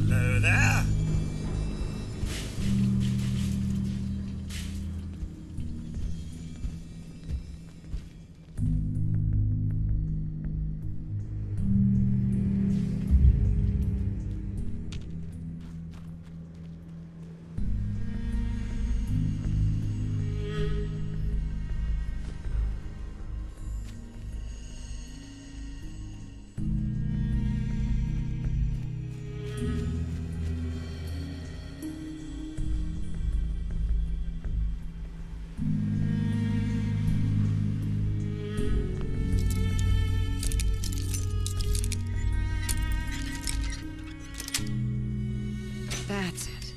Hello there. That's it.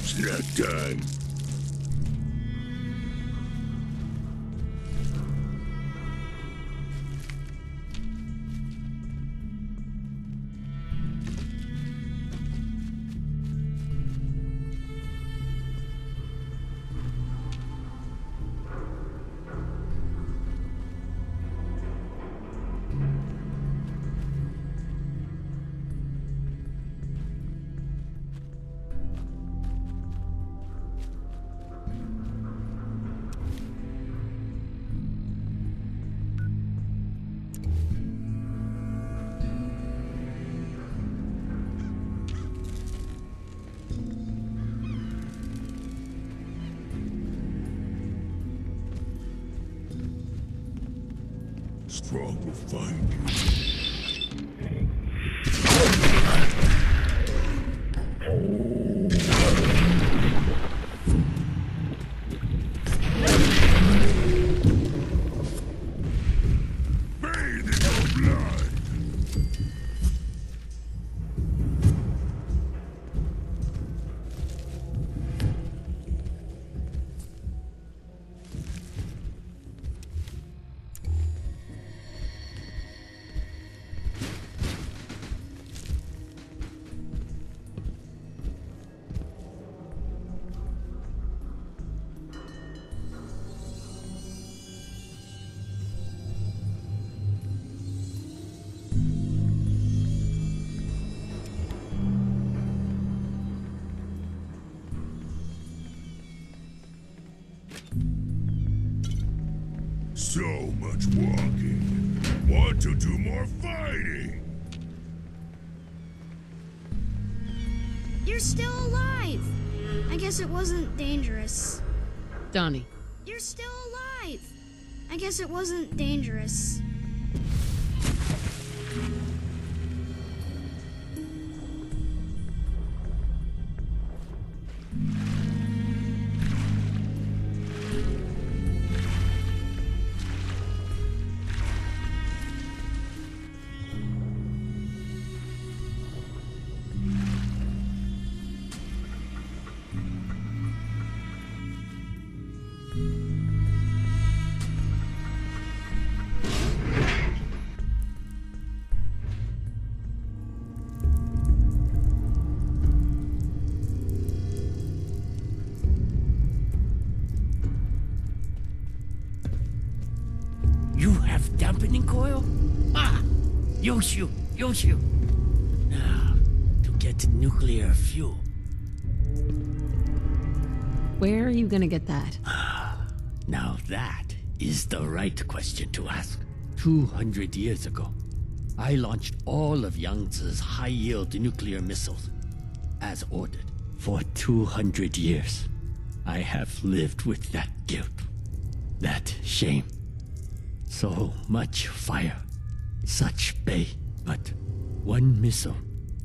Snack time. Strong will find you. Bathe in your blood. So much walking. Want to do more fighting? You're still alive! I guess it wasn't dangerous. Donnie. You're still alive! I guess it wasn't dangerous. dampening coil? Ah! Yoshu! Yoshu! Now, to get nuclear fuel. Where are you gonna get that? Now that is the right question to ask. 200 years ago, I launched all of Yangtze's high-yield nuclear missiles, as ordered. For 200 years, I have lived with that guilt, that shame. So much fire, such bay, but one missile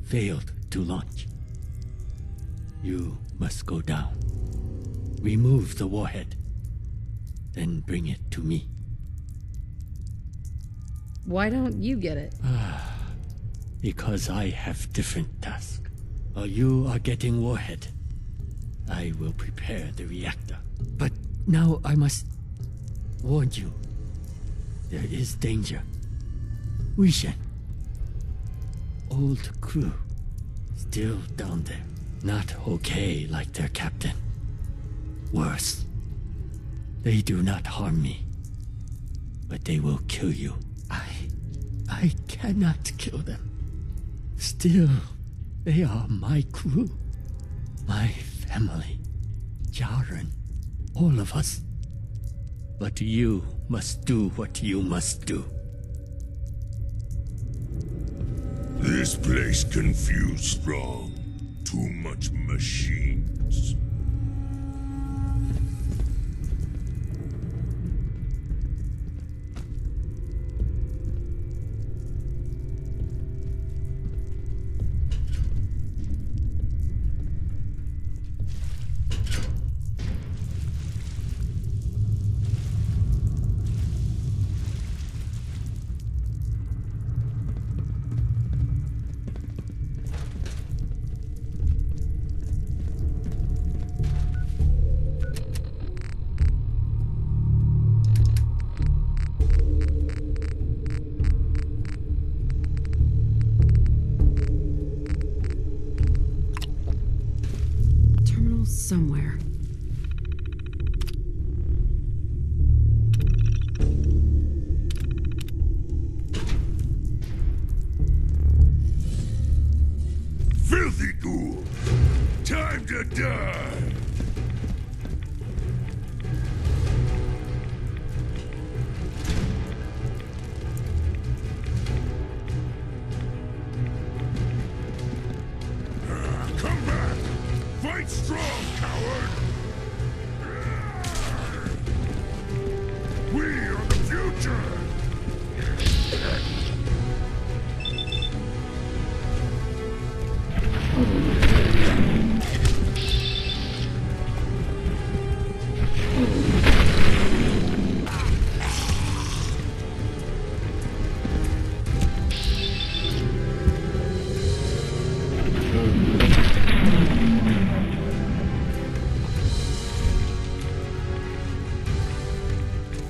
failed to launch. You must go down, remove the warhead, then bring it to me. Why don't you get it? Because I have different tasks. While you are getting warhead, I will prepare the reactor. But now I must warn you. There is danger. Wishen. Old crew. Still down there. Not okay like their captain. Worse. They do not harm me. But they will kill you. I cannot kill them. Still, they are my crew. My family. Jaren. All of us. But you must do what you must do. This place confused strong. Too much machines. Terminal somewhere. Filthy ghoul! Time to die! Come back! Fight strong, coward! We are the future!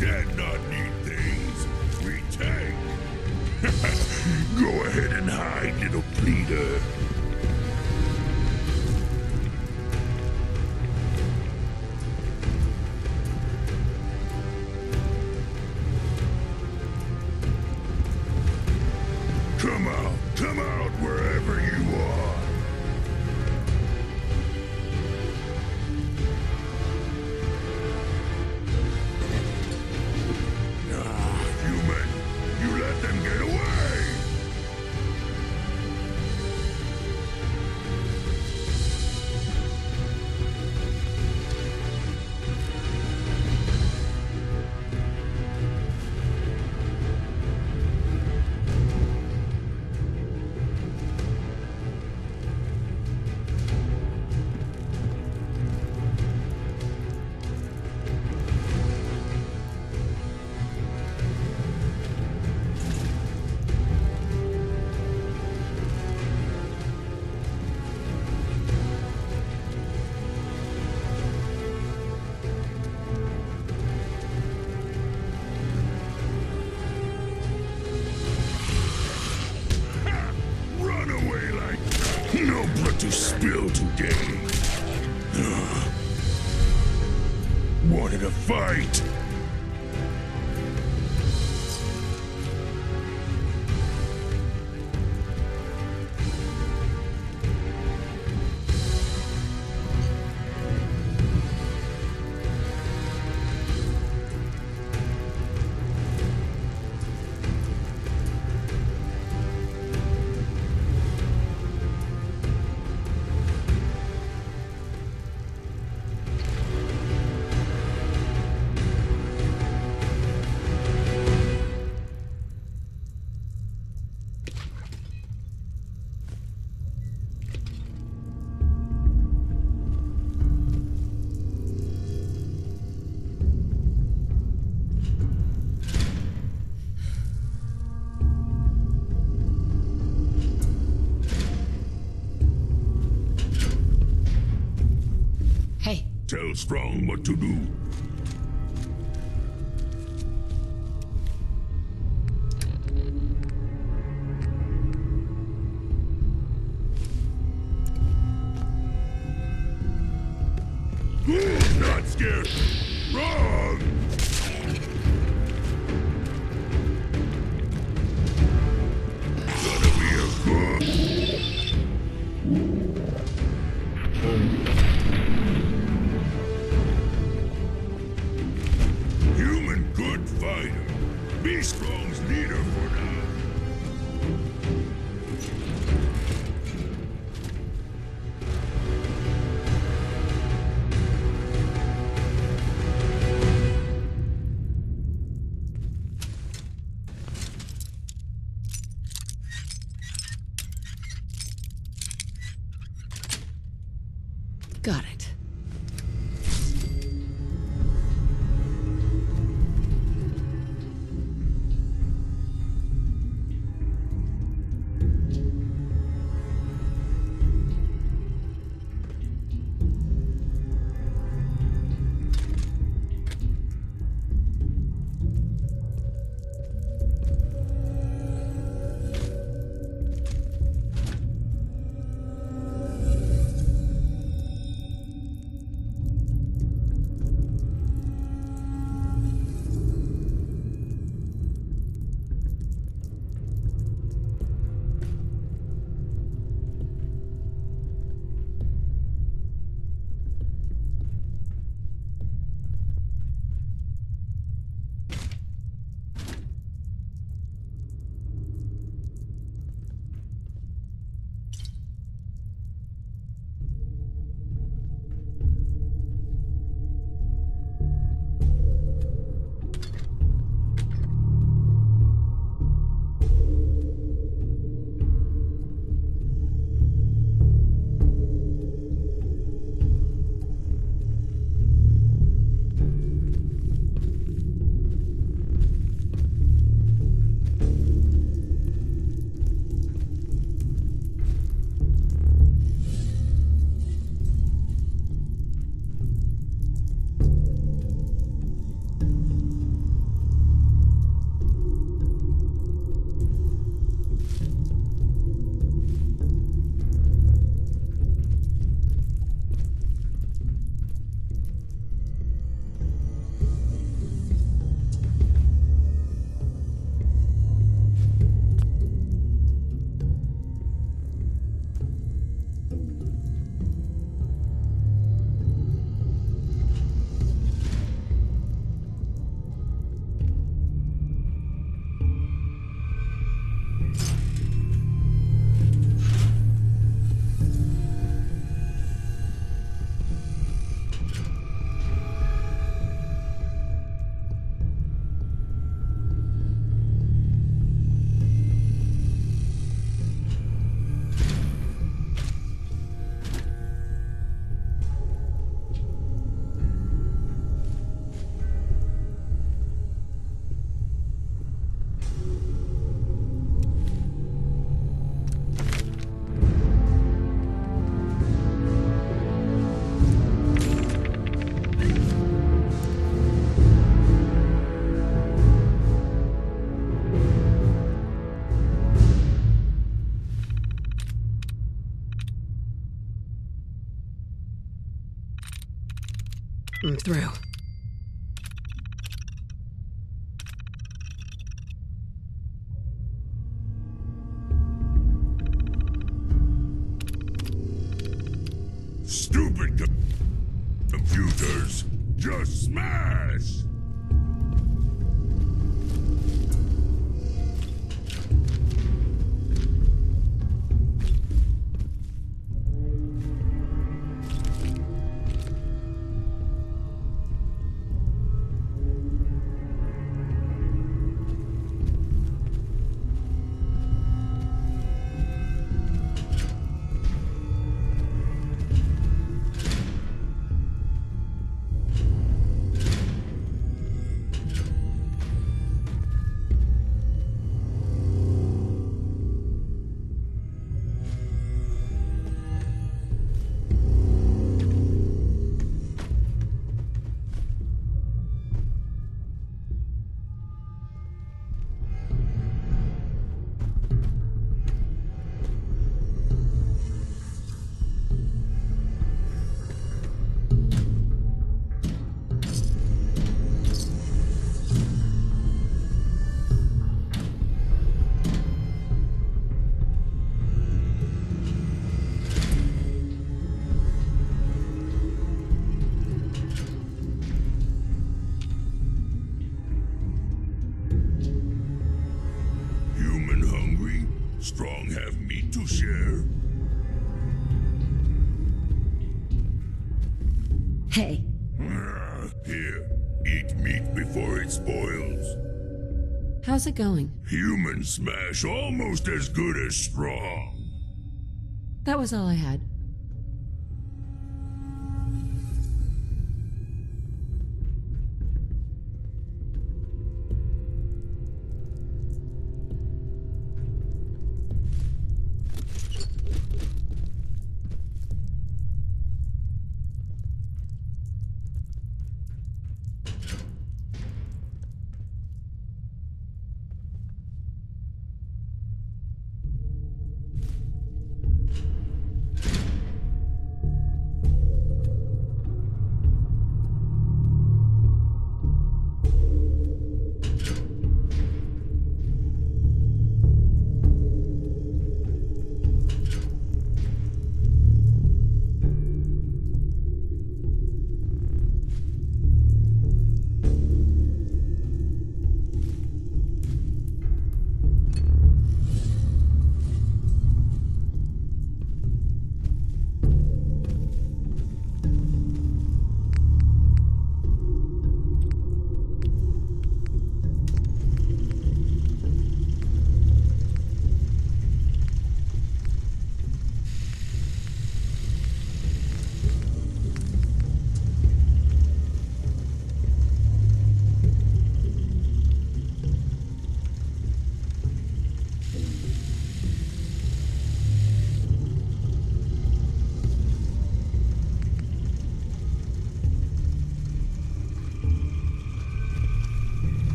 Dead not need things. We take. Go ahead and hide, little pleader. Come out wherever you are. Human, you let them get away! Run away like no blood to spill today. Wanted a fight? strong what to do. Who's not scared? Wrong! Gonna be a good. Human good fighter. Be strong's leader for now. Got it. I'm through. Stupid computers! Just smash! to share? Hey, Here, eat meat before it spoils. how's it going? Human smash almost as good as strong. That was all I had.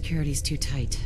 Security's too tight.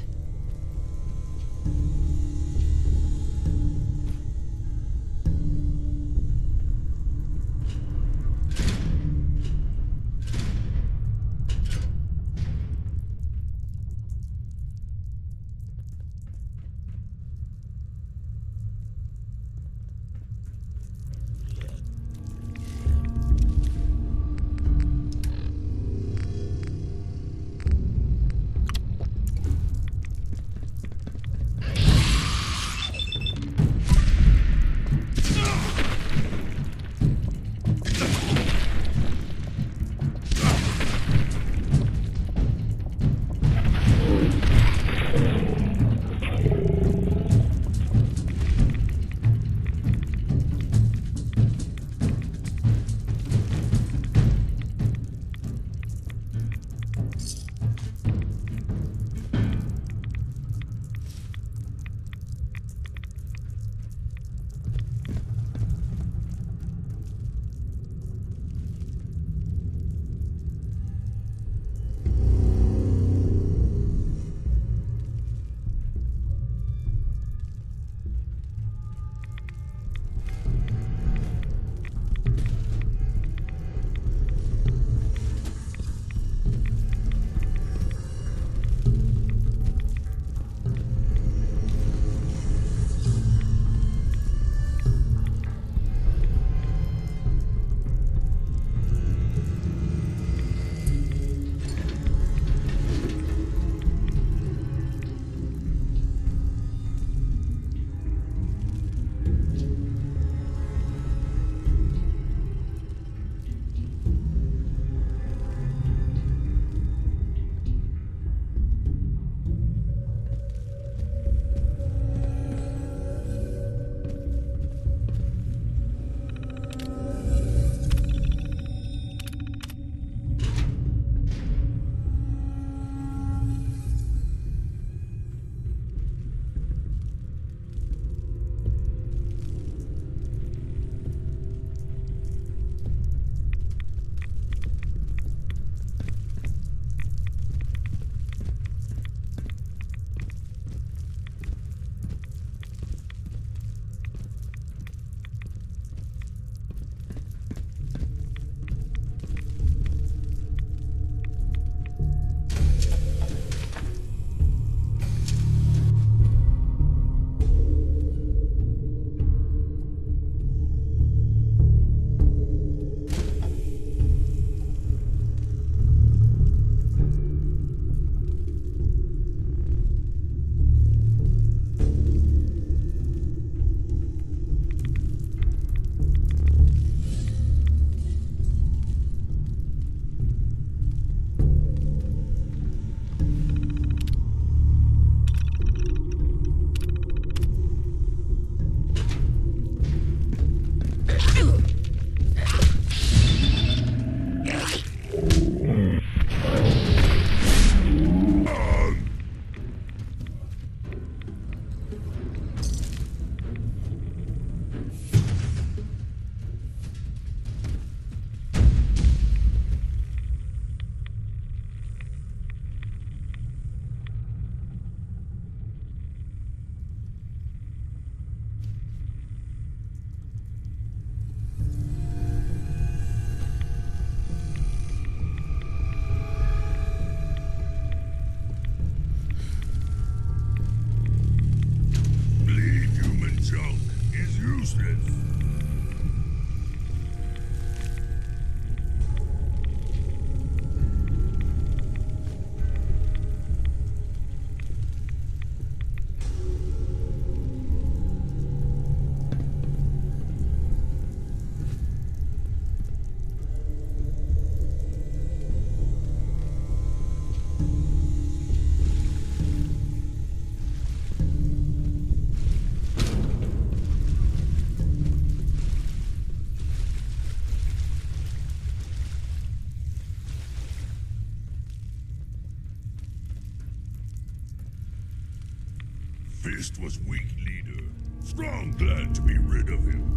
Fist was weak leader. Strong glad to be rid of him.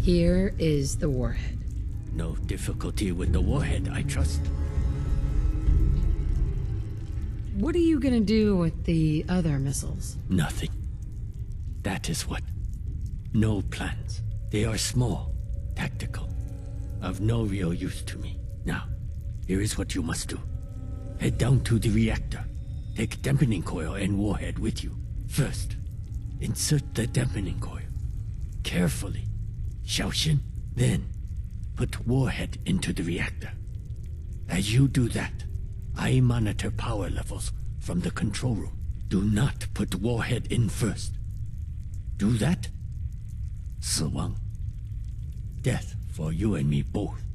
Here is the warhead. No difficulty with the warhead, I trust. What are you gonna do with the other missiles? Nothing. That is what. No plans. They are small, tactical, of no real use to me. Now, here is what you must do. Head down to the reactor. Take dampening coil and warhead with you. First, insert the dampening coil. Carefully. Xiaoxin. Then, put warhead into the reactor. As you do that, I monitor power levels from the control room. Do not put warhead in first. Do that? 死亡. Death for you and me both.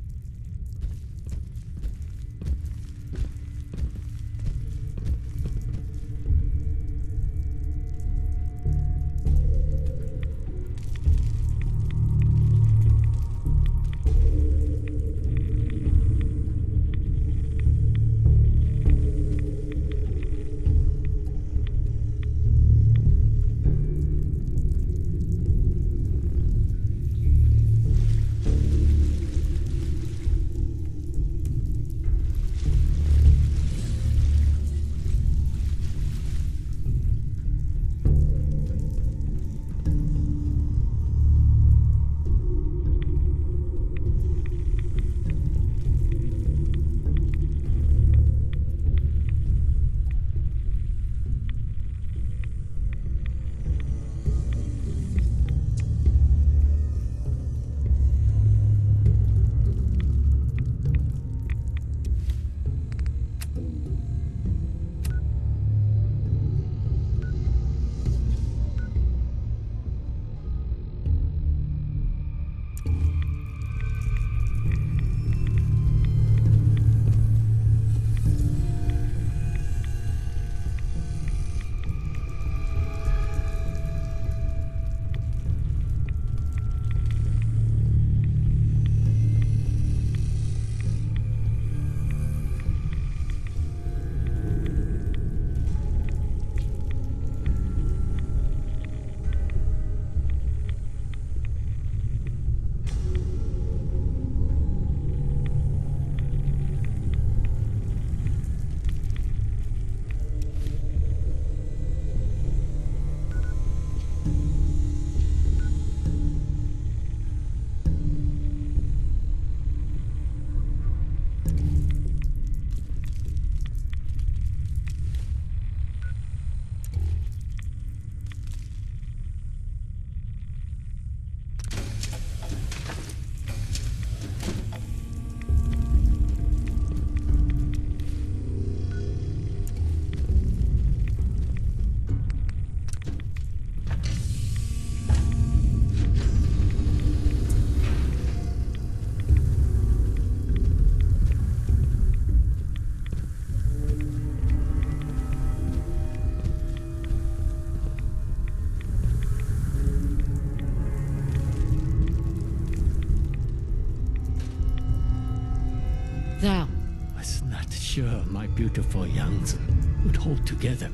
sure my beautiful Yangtze would hold together.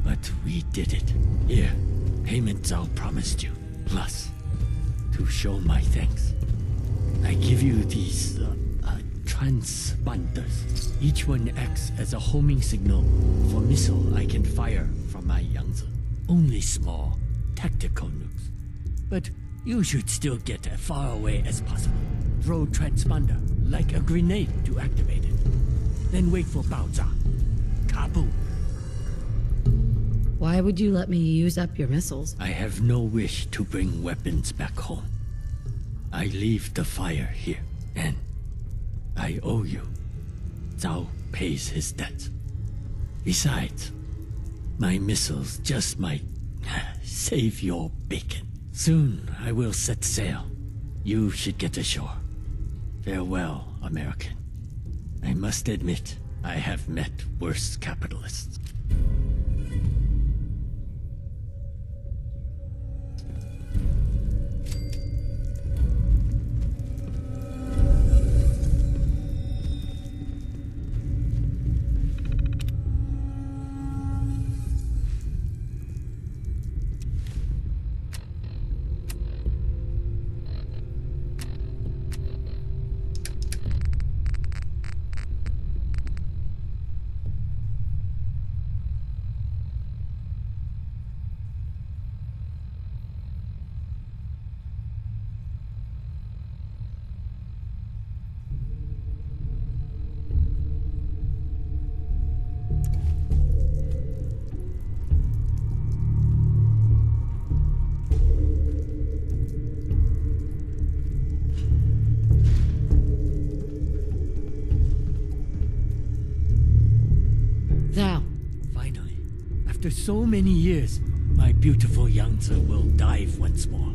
But we did it. Here, payment Zhao promised you. Plus, to show my thanks, I give you these transponders. Each one acts as a homing signal for missile I can fire from my Yangtze. Only small, tactical nukes. But you should still get as far away as possible. Throw transponder like a grenade to activate it. Then wait for Baoza. Kaboom! Why would you let me use up your missiles? I have no wish to bring weapons back home. I leave the fire here, and I owe you. Zhao pays his debts. Besides, my missiles just might save your bacon. Soon I will set sail. You should get ashore. Farewell, American. I must admit, I have met worse capitalists. Zhao, Finally, after so many years, my beautiful Yangtze will dive once more.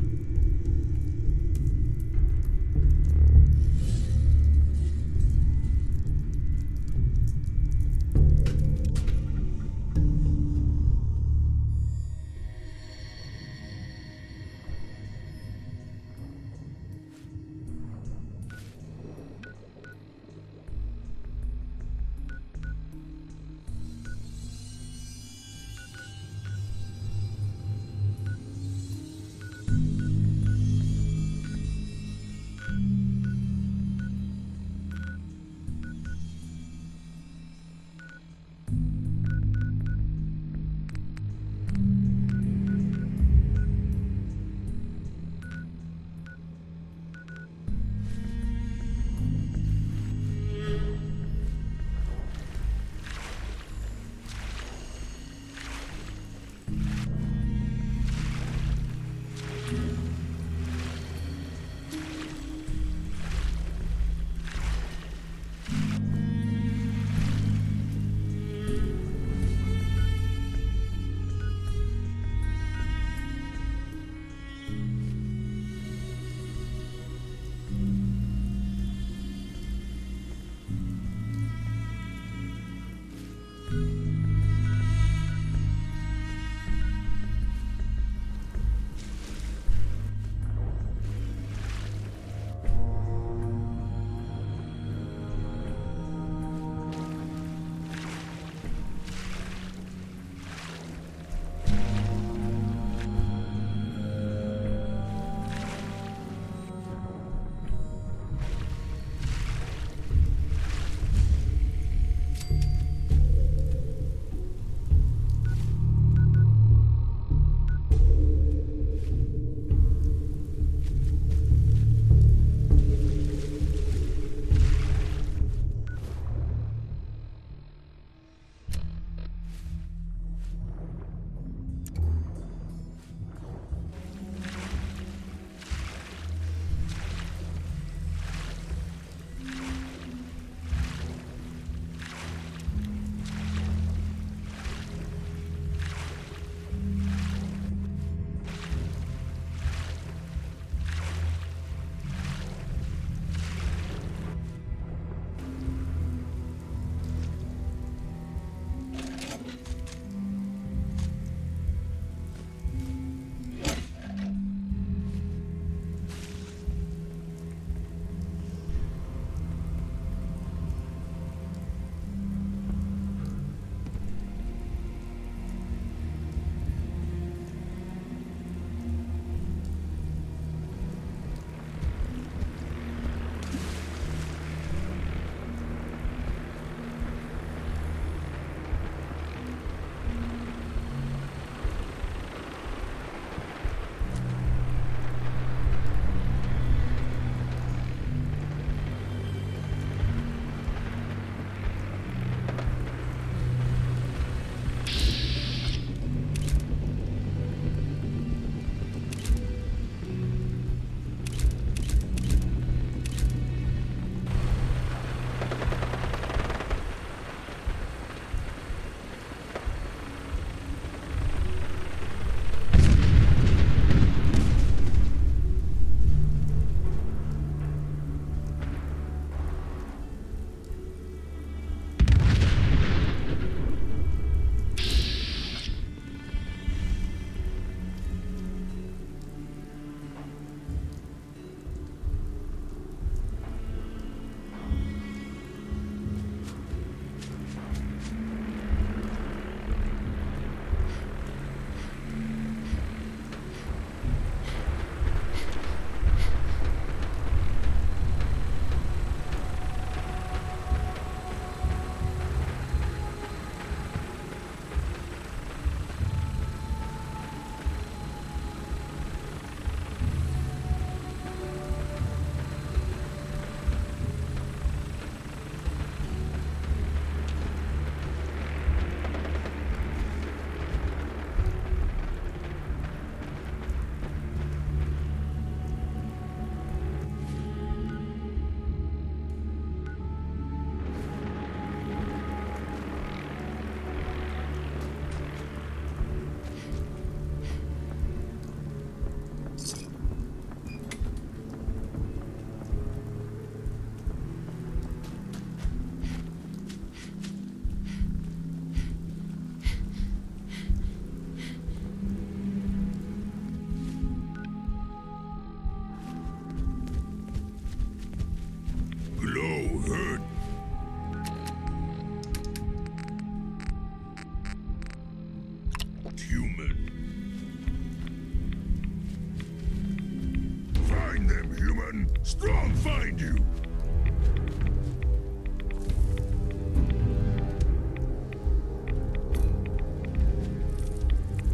Human, strong find you.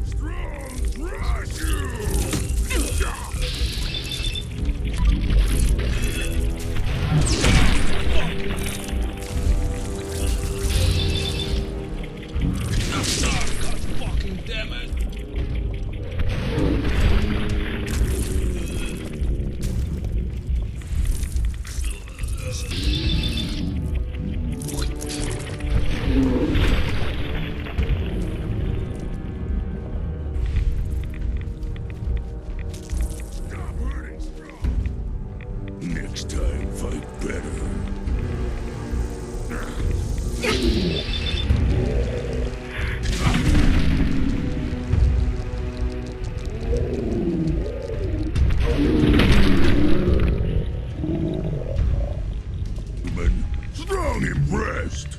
Strong crush you. God fucking damn it! Stop hurting, strong. Next time, fight better. Human, strong impressed.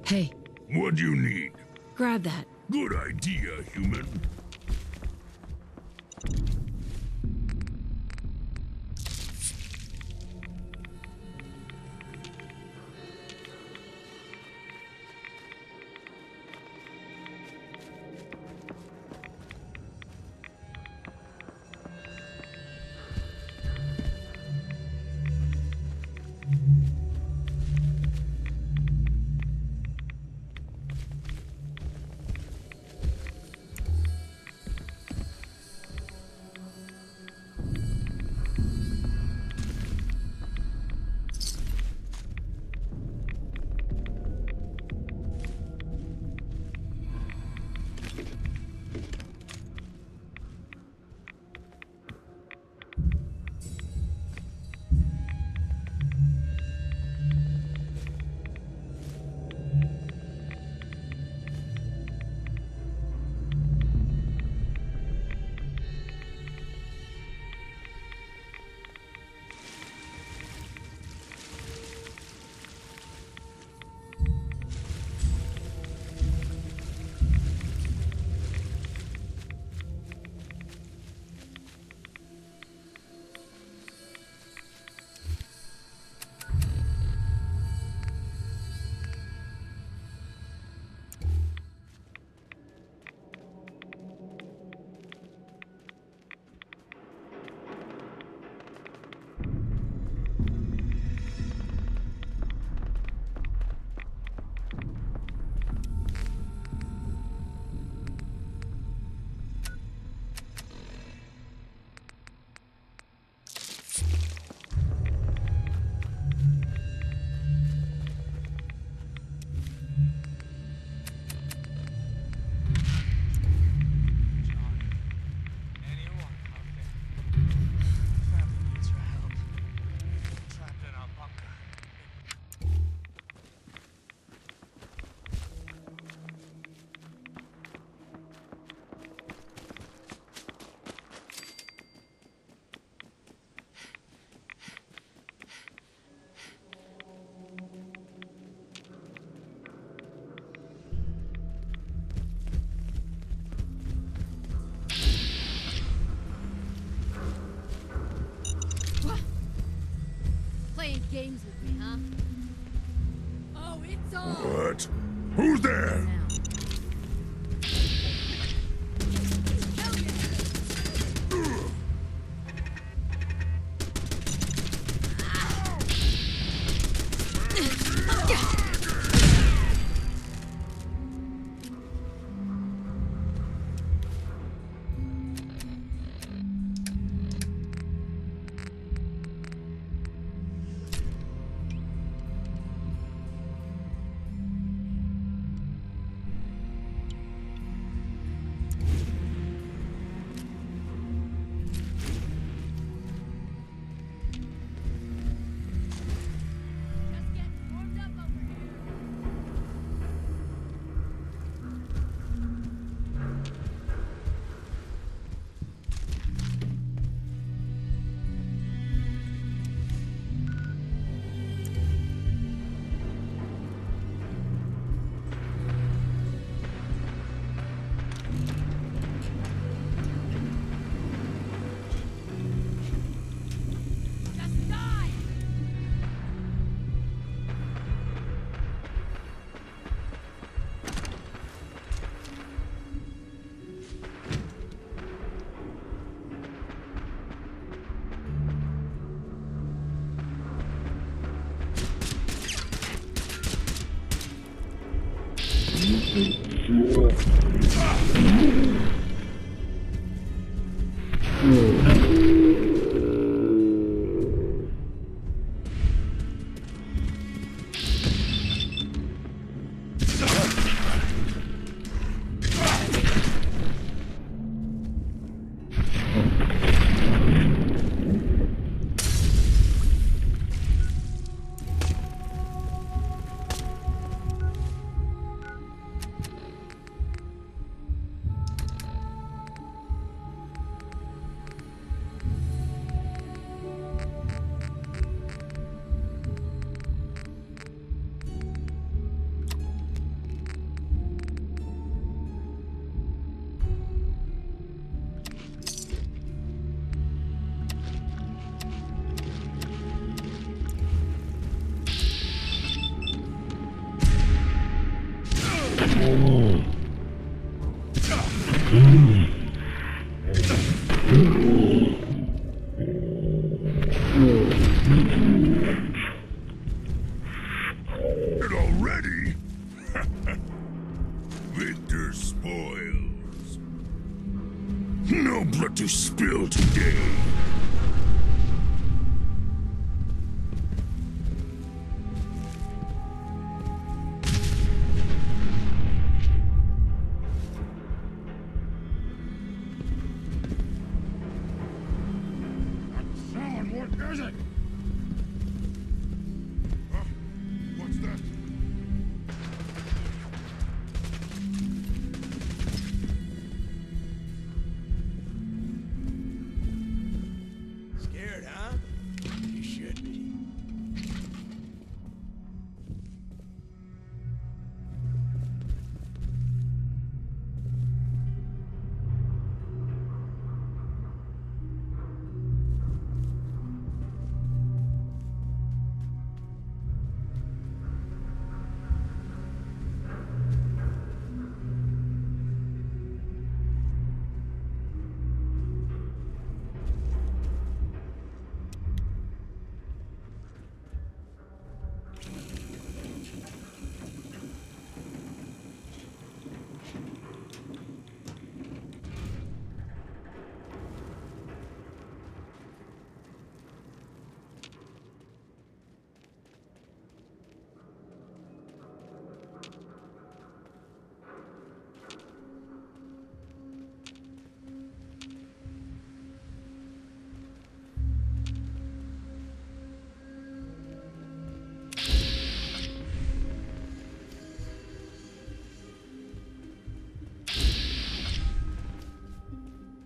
Hey, What do you need? grab that. Good idea, human. Playing games with me, huh? Oh, it's on! What? Who's there? Now. And already? Victor spoils. No blood to spill today. Someone, what is it? Huh? What's that? Scared, huh? You should be.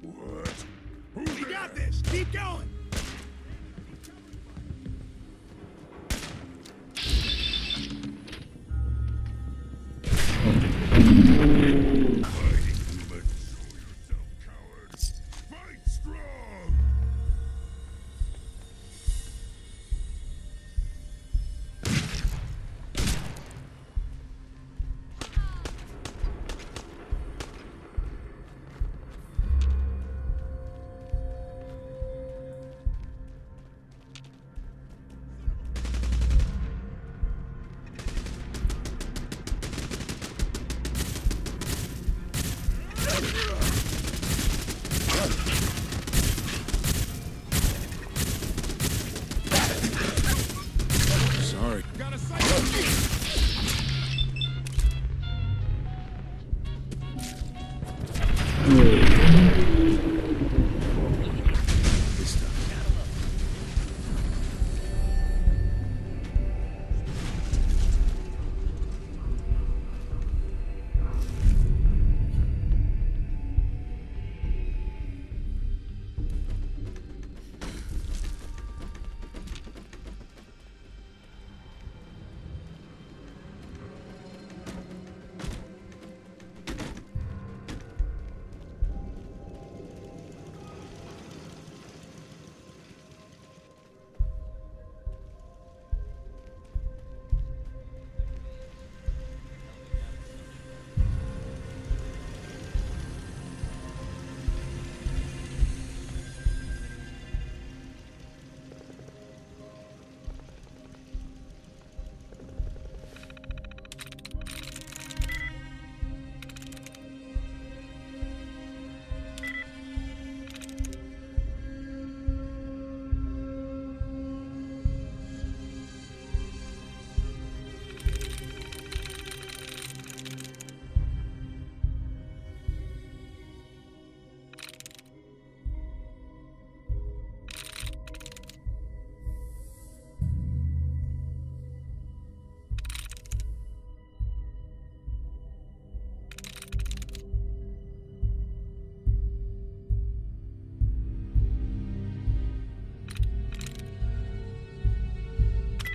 What? You got this! Keep going! Fighting human. Show yourself, coward. Fight strong! Sorry. Got a sight! This stuff.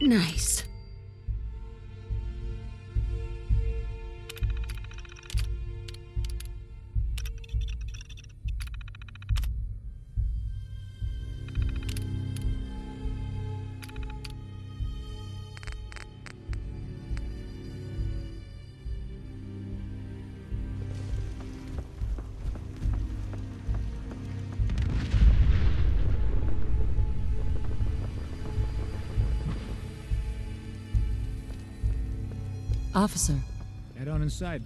Nice. Officer. Head on inside.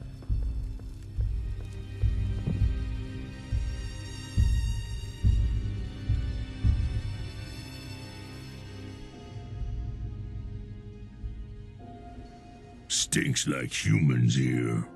Stinks like humans here.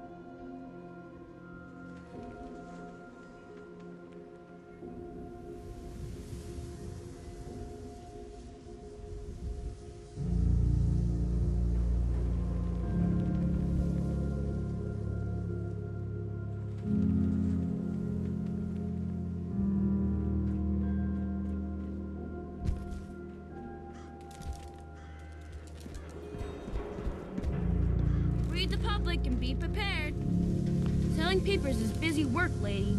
Read the public and be prepared. Selling papers is busy work, lady.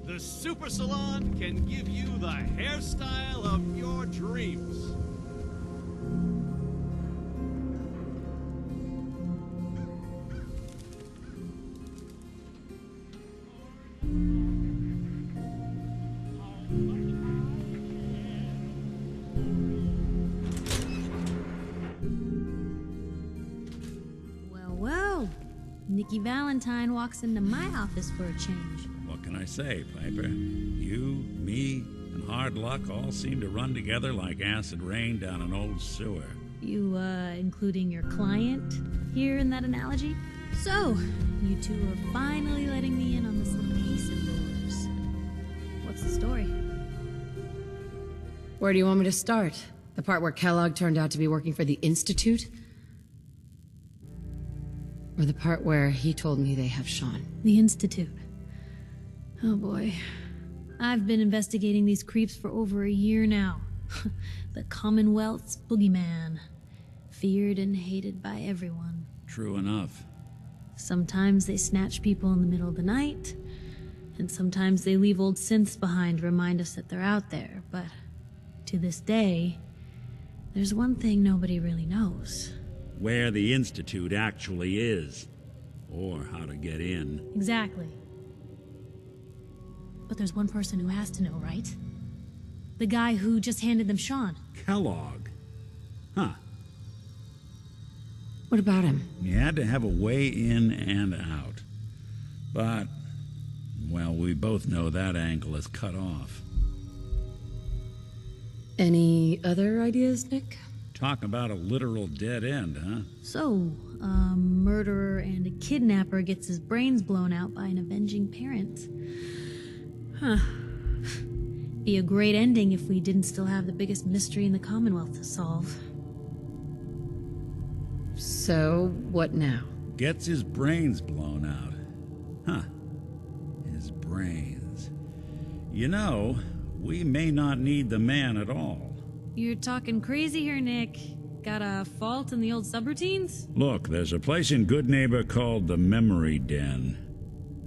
The Super Salon can give you the hairstyle of your dreams. Well. Nikki Valentine walks into my office for a change. What can I say, Piper? You, me, and hard luck all seem to run together like acid rain down an old sewer. You, including your client here in that analogy? So, you two are finally letting me in on this little piece of yours. What's the story? Where do you want me to start? The part where Kellogg turned out to be working for the Institute? Or the part where he told me they have Sean? The Institute. Oh boy. I've been investigating these creeps for over a year now. The Commonwealth's boogeyman. Feared and hated by everyone. True enough. Sometimes they snatch people in the middle of the night, and sometimes they leave old synths behind to remind us that they're out there, but to this day, there's one thing nobody really knows. Where the Institute actually is. Or how to get in. Exactly. But there's one person who has to know, right? The guy who just handed them Sean. Kellogg. Huh. What about him? He had to have a way in and out. But, well, we both know that angle is cut off. Any other ideas, Nick? Talk about a literal dead end, huh? So, a murderer and a kidnapper gets his brains blown out by an avenging parent. Huh. Be a great ending if we didn't still have the biggest mystery in the Commonwealth to solve. So, what now? Gets his brains blown out. Huh. His brains. You know, we may not need the man at all. You're talking crazy here, Nick. Got a fault in the old subroutines? Look, there's a place in Good Neighbor called the Memory Den.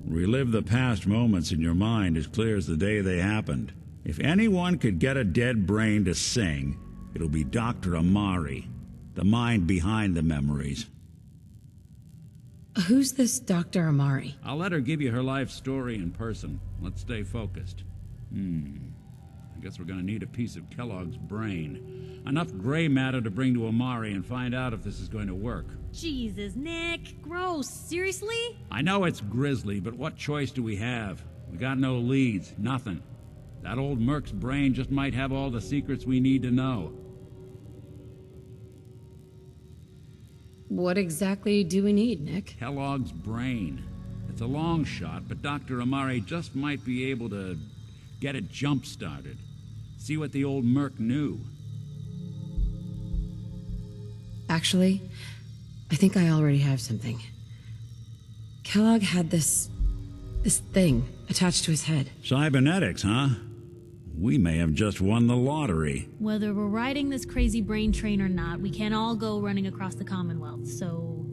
Relive the past moments in your mind as clear as the day they happened. If anyone could get a dead brain to sing, it'll be Dr. Amari, the mind behind the memories. Who's this Dr. Amari? I'll let her give you her life story in person. Let's stay focused. I guess we're gonna need a piece of Kellogg's brain. Enough gray matter to bring to Amari and find out if this is going to work. Jesus, Nick. Gross. Seriously? I know it's grisly, but what choice do we have? We got no leads, nothing. That old Merc's brain just might have all the secrets we need to know. What exactly do we need, Nick? Kellogg's brain. It's a long shot, but Dr. Amari just might be able to get it jump-started. See what the old Merc knew. Actually, I think I already have something. Kellogg had this thing attached to his head. Cybernetics, huh? We may have just won the lottery. Whether we're riding this crazy brain train or not, we can't all go running across the Commonwealth, so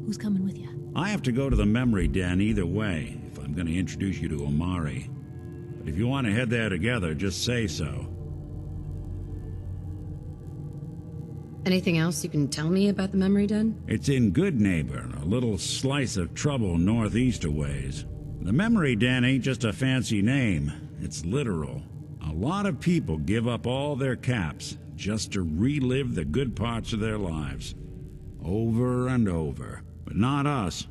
who's coming with you? I have to go to the memory den either way, if I'm going to introduce you to Amari. But if you want to head there together, just say so. Anything else you can tell me about the memory den? It's in Good Neighbor, a little slice of trouble northeast a ways. The memory den ain't just a fancy name, it's literal. A lot of people give up all their caps, just to relive the good parts of their lives. Over and over. But not us.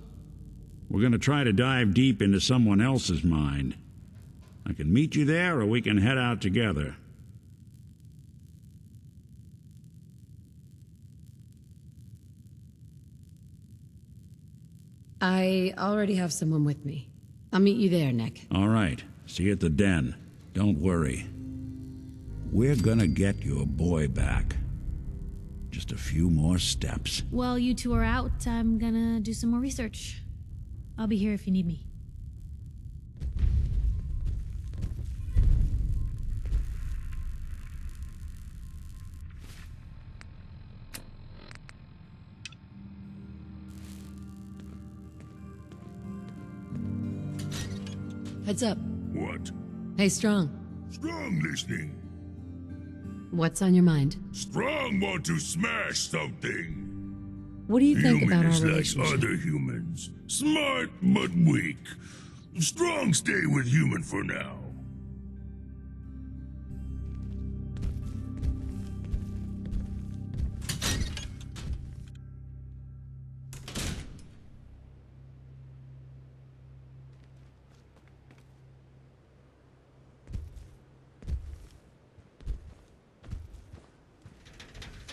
We're going to try to dive deep into someone else's mind. I can meet you there, or we can head out together. I already have someone with me. I'll meet you there, Nick. All right. See you at the den. Don't worry. We're gonna get your boy back. Just a few more steps. While you two are out, I'm gonna do some more research. I'll be here if you need me. Heads up. What? Hey, Strong. Strong listening. What's on your mind? Strong want to smash something. What do you think Human about our is like relationship? other humans. Smart but weak. Strong stay with human for now.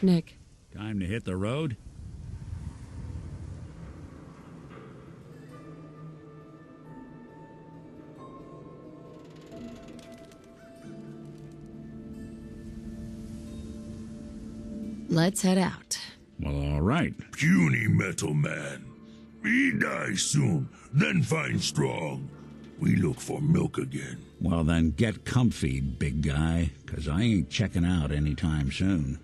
Nick, Time to hit the road? let's head out. Well, all right. Puny metal man. He dies soon, then find Strong. We look for milk again. Well, then get comfy, big guy, 'cause I ain't checking out anytime soon.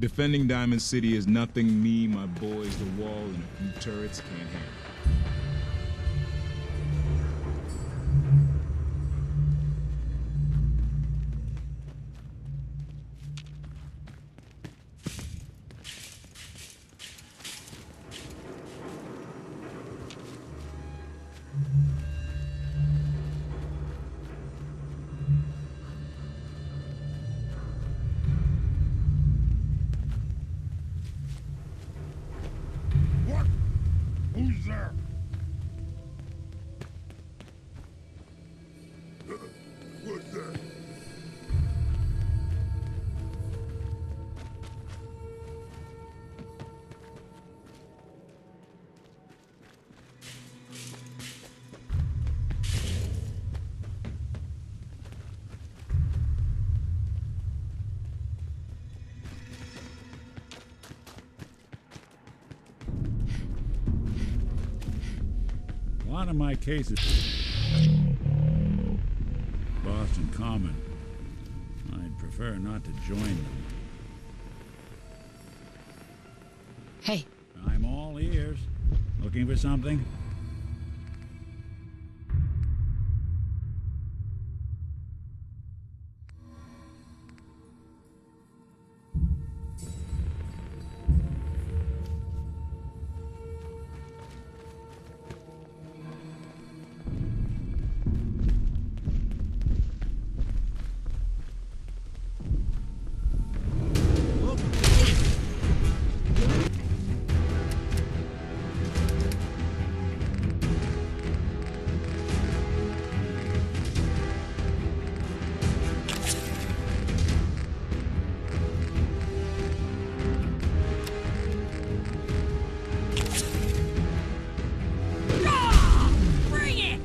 Defending Diamond City is nothing me, my boys, the wall, and a few turrets can't handle. What? Who's there? What's that? A lot of my cases. Boston Common. I'd prefer not to join them. Hey, I'm all ears. Looking for something? Bring it!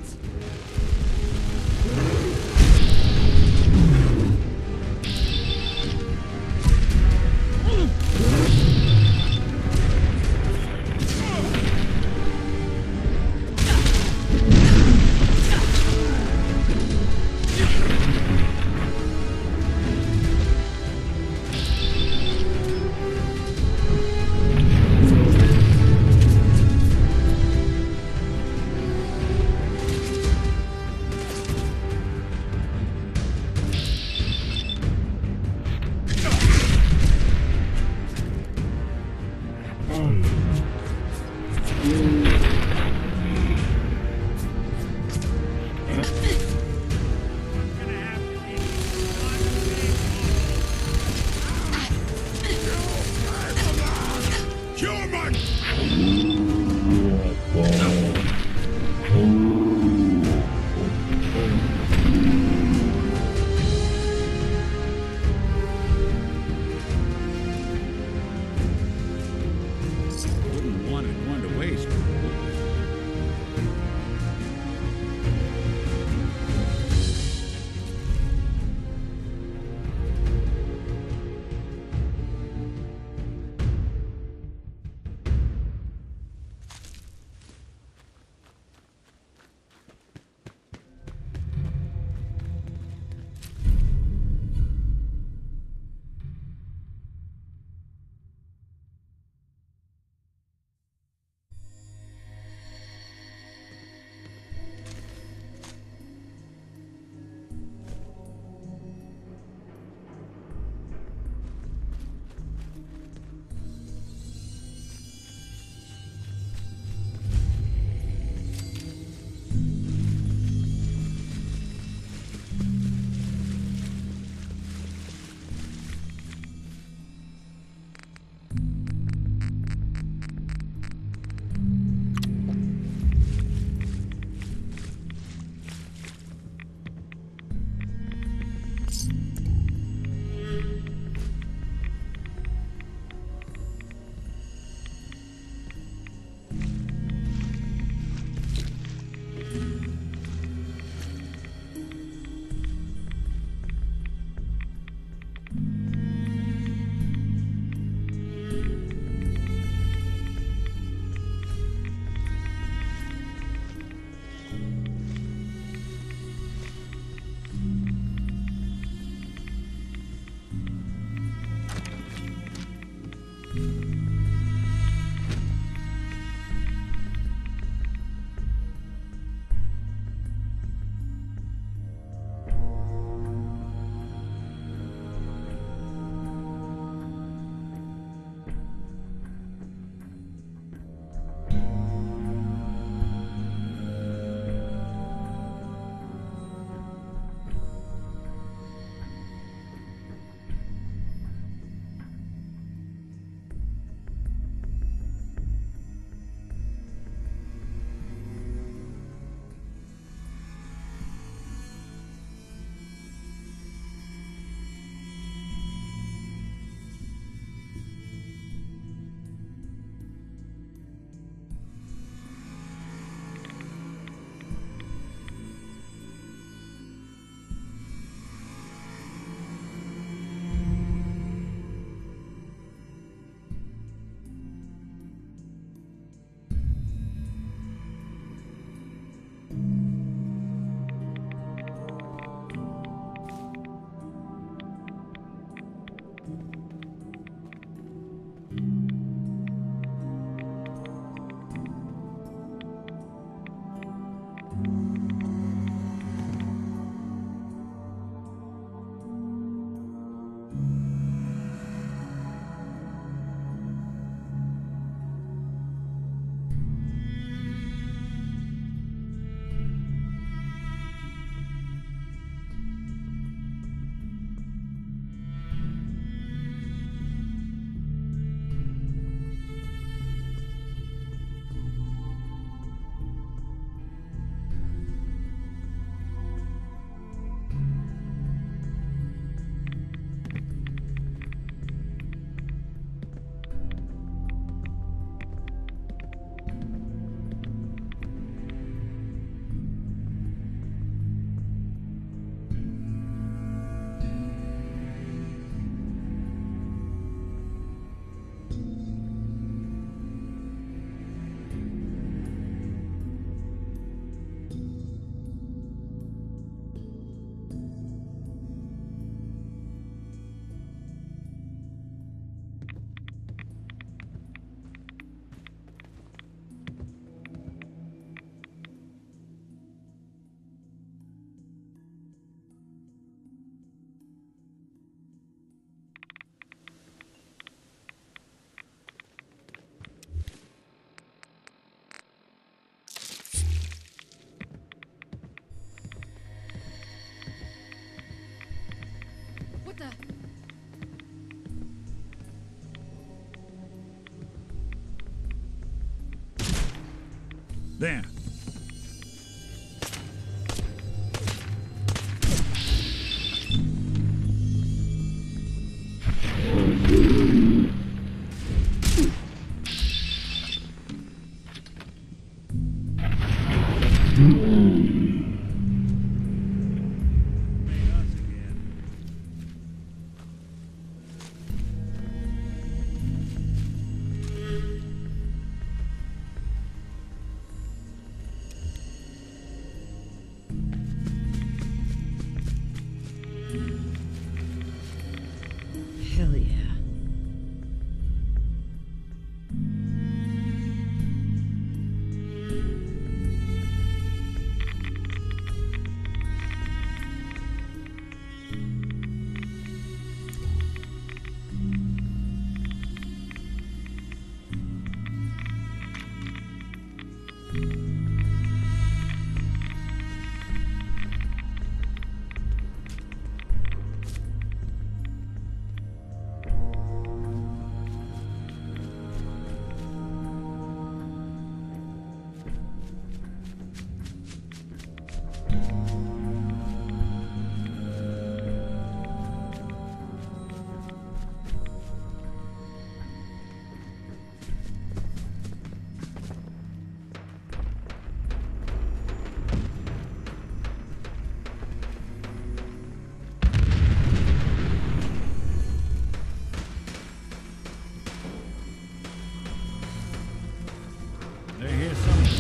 the... There. Hell yeah. They hear something.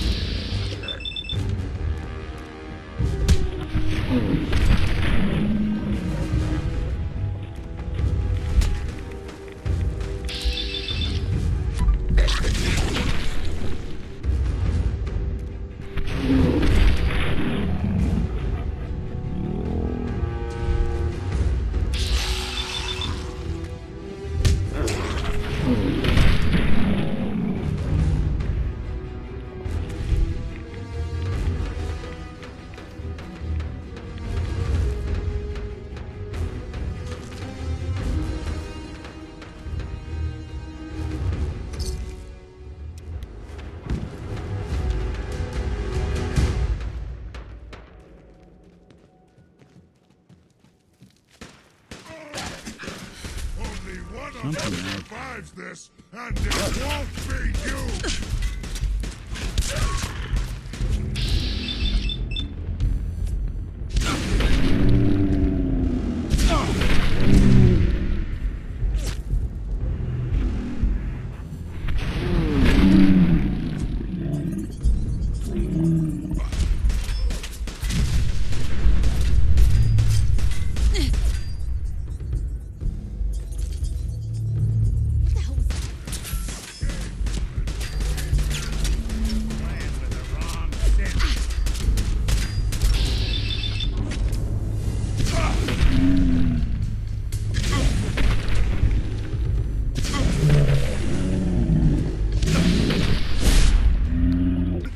Only one of Something us else. survives this, and it won't be you!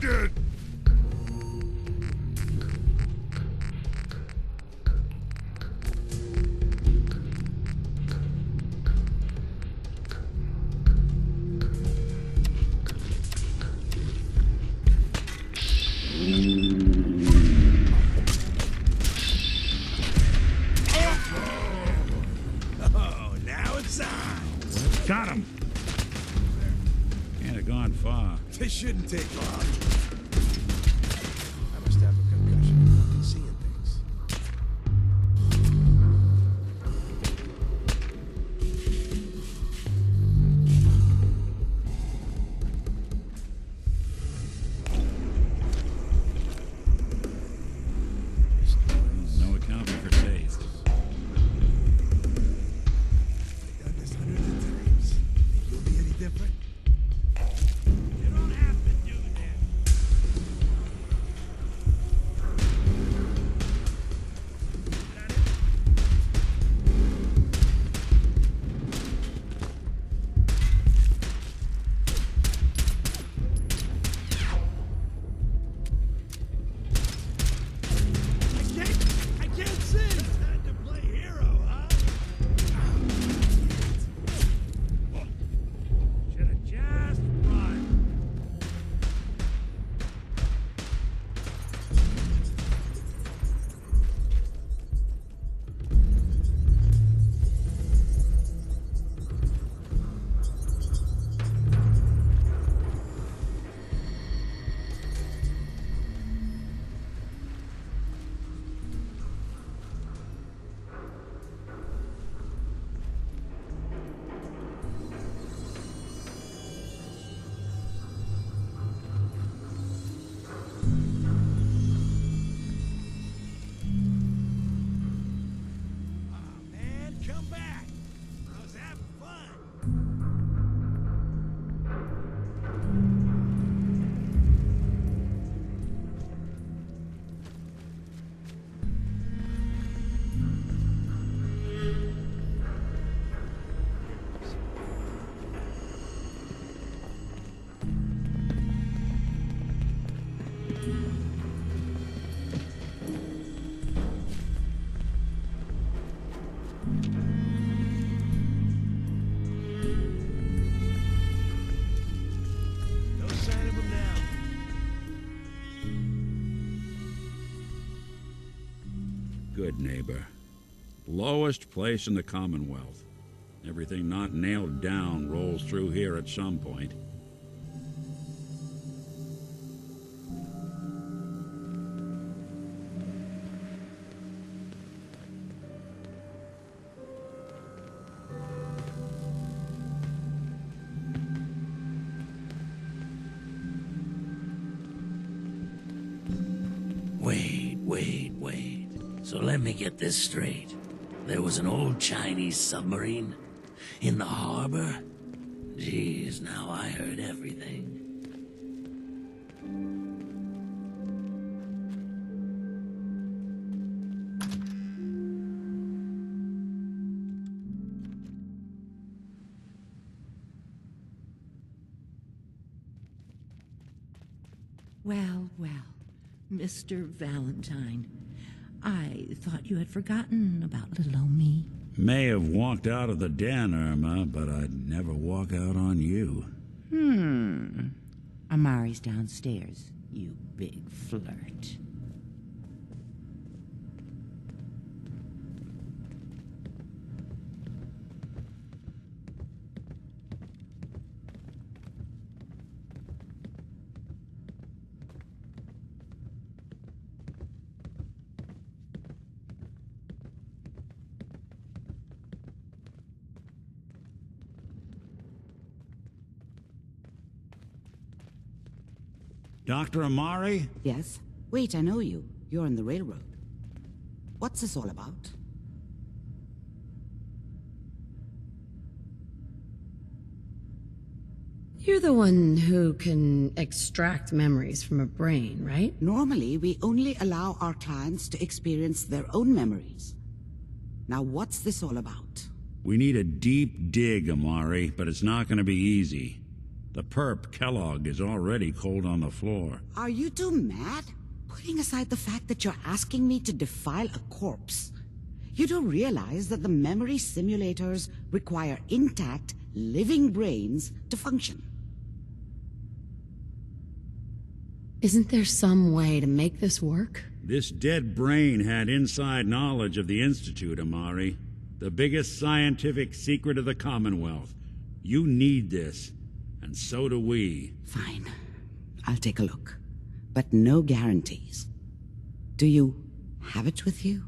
Dead. Oh, now it's on. Got him. Can't have gone far. This shouldn't take long. I must have a concussion. Seeing things. No accounting for taste. I've done this hundreds of times. Think you'll be any different? You don't have to do this. Good neighbor. Lowest place in the Commonwealth. Everything not nailed down rolls through here at some point. Wait. So let me get this straight. There was an old Chinese submarine in the harbor? Jeez, now I heard everything. Well, Mr. Valentine. I thought you had forgotten about little old me. May have walked out of the den, Irma, but I'd never walk out on you. Amari's downstairs, you big flirt. Dr. Amari? Yes? Wait, I know you. You're on the railroad. What's this all about? You're the one who can extract memories from a brain, right? Normally, we only allow our clients to experience their own memories. Now, what's this all about? We need a deep dig, Amari, but it's not going to be easy. The perp, Kellogg, is already cold on the floor. Are you two mad? Putting aside the fact that you're asking me to defile a corpse, you do realize that the memory simulators require intact, living brains to function. Isn't there some way to make this work? This dead brain had inside knowledge of the Institute, Amari. The biggest scientific secret of the Commonwealth. You need this. And so do we. Fine. I'll take a look. But no guarantees. Do you have it with you?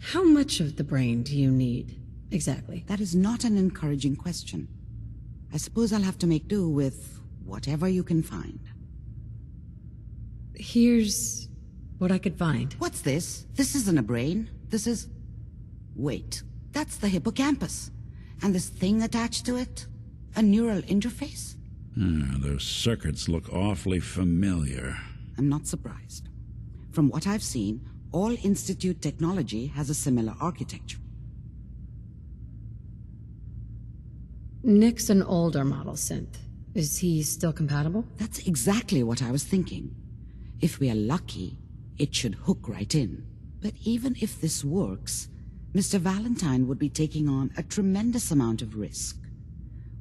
How much of the brain do you need, exactly? That is not an encouraging question. I suppose I'll have to make do with whatever you can find. Here's what I could find. What's this? This isn't a brain. This is... Wait, that's the hippocampus. And this thing attached to it? A neural interface? Those circuits look awfully familiar. I'm not surprised. From what I've seen, all Institute technology has a similar architecture. Nick's an older model synth. Is he still compatible? That's exactly what I was thinking. If we are lucky, it should hook right in. But even if this works, Mr. Valentine would be taking on a tremendous amount of risk.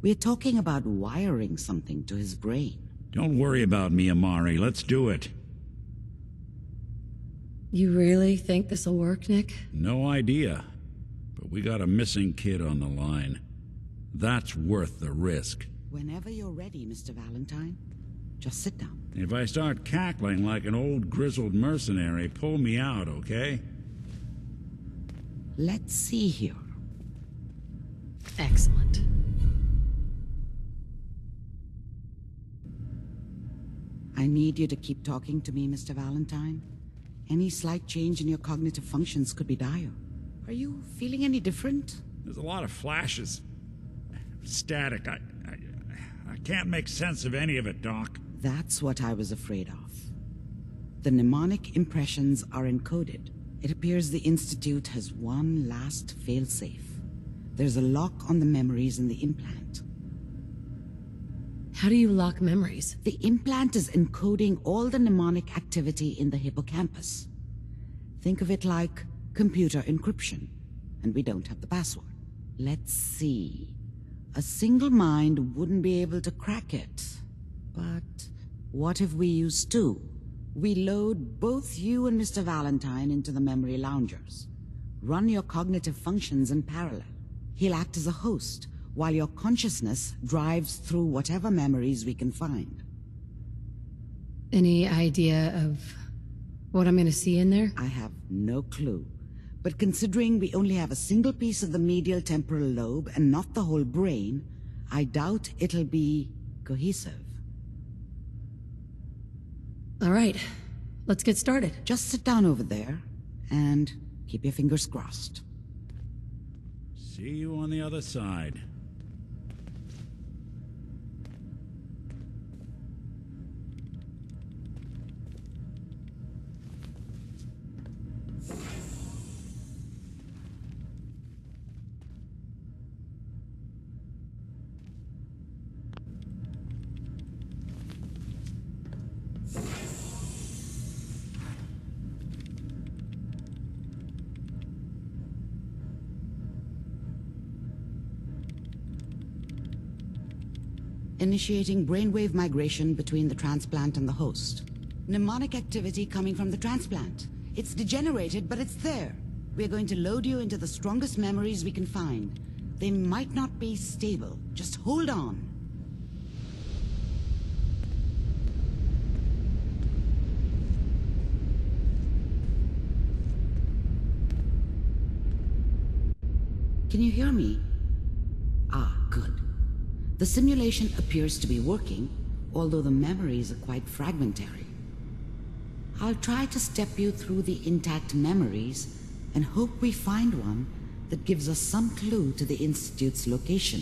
We're talking about wiring something to his brain. Don't worry about me, Amari. Let's do it. You really think this'll work, Nick? No idea. But we got a missing kid on the line. That's worth the risk. Whenever you're ready, Mr. Valentine, just sit down. If I start cackling like an old grizzled mercenary, pull me out, okay? Let's see here. Excellent. I need you to keep talking to me, Mr. Valentine. Any slight change in your cognitive functions could be dire. Are you feeling any different? There's a lot of flashes. Static. I can't make sense of any of it, Doc. That's what I was afraid of. The mnemonic impressions are encoded. It appears the Institute has one last failsafe. There's a lock on the memories in the implant. How do you lock memories? The implant is encoding all the mnemonic activity in the hippocampus. Think of it like computer encryption, and we don't have the password. Let's see. A single mind wouldn't be able to crack it. But what if we use two? We load both you and Mr. Valentine into the memory loungers. Run your cognitive functions in parallel. He'll act as a host, while your consciousness drives through whatever memories we can find. Any idea of what I'm gonna see in there? I have no clue. But considering we only have a single piece of the medial temporal lobe and not the whole brain, I doubt it'll be cohesive. All right, let's get started. Just sit down over there and keep your fingers crossed. See you on the other side. Initiating brainwave migration between the transplant and the host. Mnemonic activity coming from the transplant. It's degenerated, but it's there. We're going to load you into the strongest memories we can find. They might not be stable. Just hold on. Can you hear me? Ah, good. The simulation appears to be working, although the memories are quite fragmentary. I'll try to step you through the intact memories and hope we find one that gives us some clue to the Institute's location.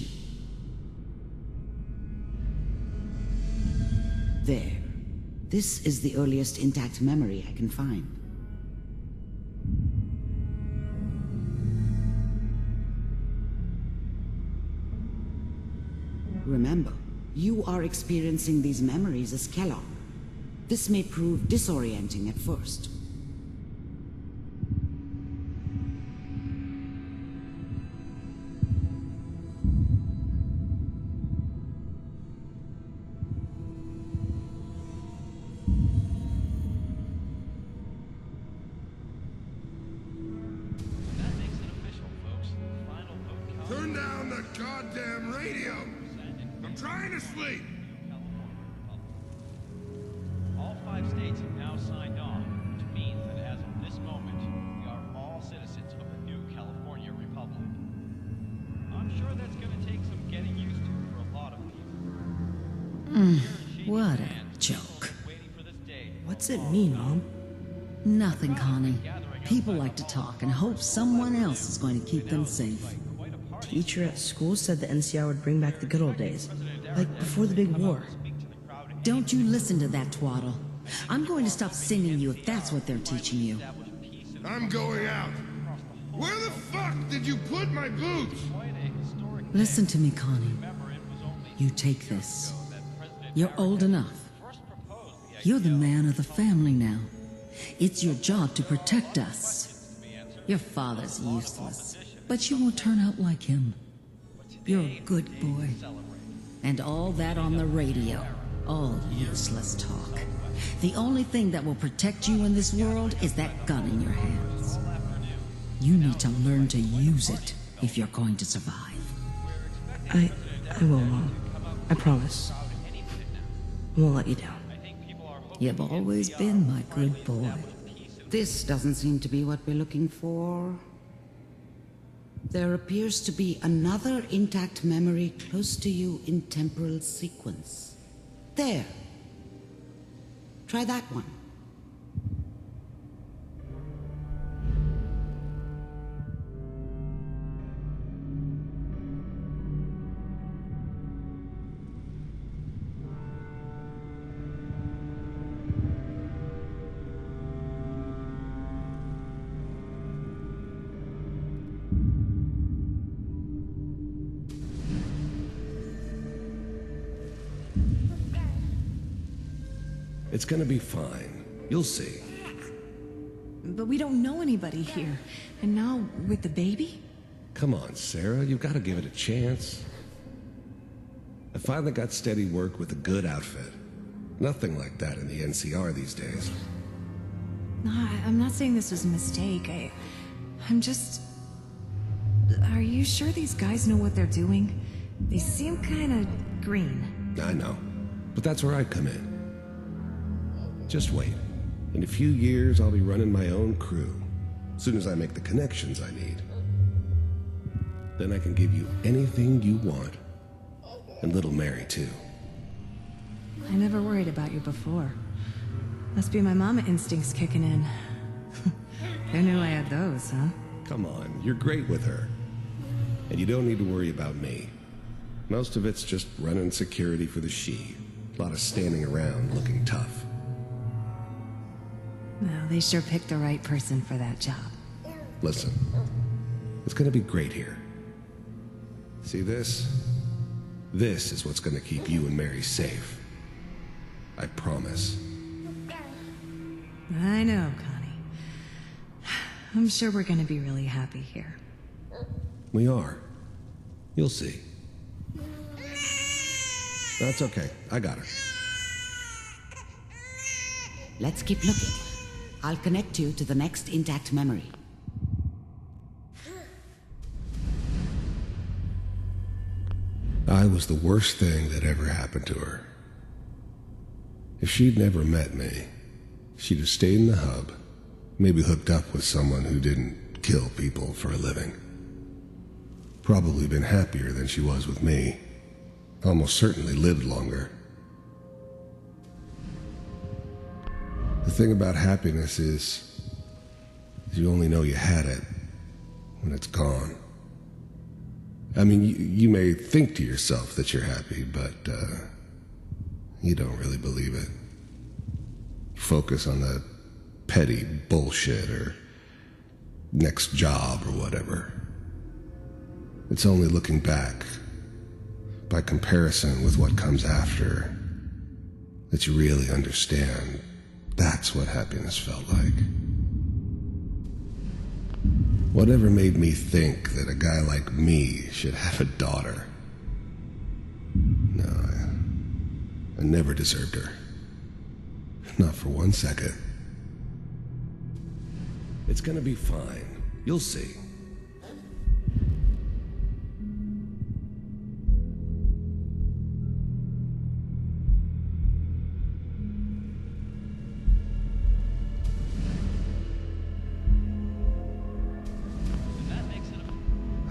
There. This is the earliest intact memory I can find. Remember, you are experiencing these memories as Kellogg. This may prove disorienting at first. That makes it official, folks. Final vote count. Turn down the goddamn radio! I'm trying to sleep! All 5 states have now signed on, which means that as of this moment, we are all citizens of the new California Republic. I'm sure that's going to take some getting used to for a lot of people. What a joke. Waiting for this day. What's it mean, Mom? Nothing, Connie. People like to talk and hope someone else is going to keep them safe. Teacher at school said the NCR would bring back the good old days, like before the big war. Don't you listen to that twaddle. I'm going to stop singing you if that's what they're teaching you. I'm going out. Where the fuck did you put my boots? Listen to me, Connie. You take this. You're old enough. You're the man of the family now. It's your job to protect us. Your father's useless, but you won't turn out like him. You're a good boy. And all that on the radio, all useless talk. The only thing that will protect you in this world is that gun in your hands. You need to learn to use it if you're going to survive. I will, Mom. I promise. I won't let you down. You've always been my good boy. This doesn't seem to be what we're looking for. There appears to be another intact memory close to you in temporal sequence. There. Try that one. It's gonna be fine. You'll see. But we don't know anybody here. And now, with the baby? Come on, Sarah, you've got to give it a chance. I finally got steady work with a good outfit. Nothing like that in the NCR these days. No, I'm not saying this was a mistake. I'm just... Are you sure these guys know what they're doing? They seem kinda green. I know, but that's where I come in. Just wait. In a few years, I'll be running my own crew. As soon as I make the connections I need. Then I can give you anything you want. And little Mary, too. I never worried about you before. Must be my mama instincts kicking in. Who knew I had those, huh? Come on, you're great with her. And you don't need to worry about me. Most of it's just running security for the she. A lot of standing around looking tough. Well, they sure picked the right person for that job. Listen, it's gonna be great here. See this? This is what's gonna keep you and Mary safe. I promise. I know, Connie. I'm sure we're gonna be really happy here. We are. You'll see. That's okay. I got her. Let's keep looking. I'll connect you to the next intact memory. I was the worst thing that ever happened to her. If she'd never met me, she'd have stayed in the hub, maybe hooked up with someone who didn't kill people for a living. Probably been happier than she was with me. Almost certainly lived longer. The thing about happiness is you only know you had it when it's gone. I mean, you may think to yourself that you're happy, but you don't really believe it. You focus on the petty bullshit or next job or whatever. It's only looking back, by comparison with what comes after, that you really understand that's what happiness felt like. Whatever made me think that a guy like me should have a daughter? No, I never deserved her. Not for 1 second. It's gonna be fine. You'll see.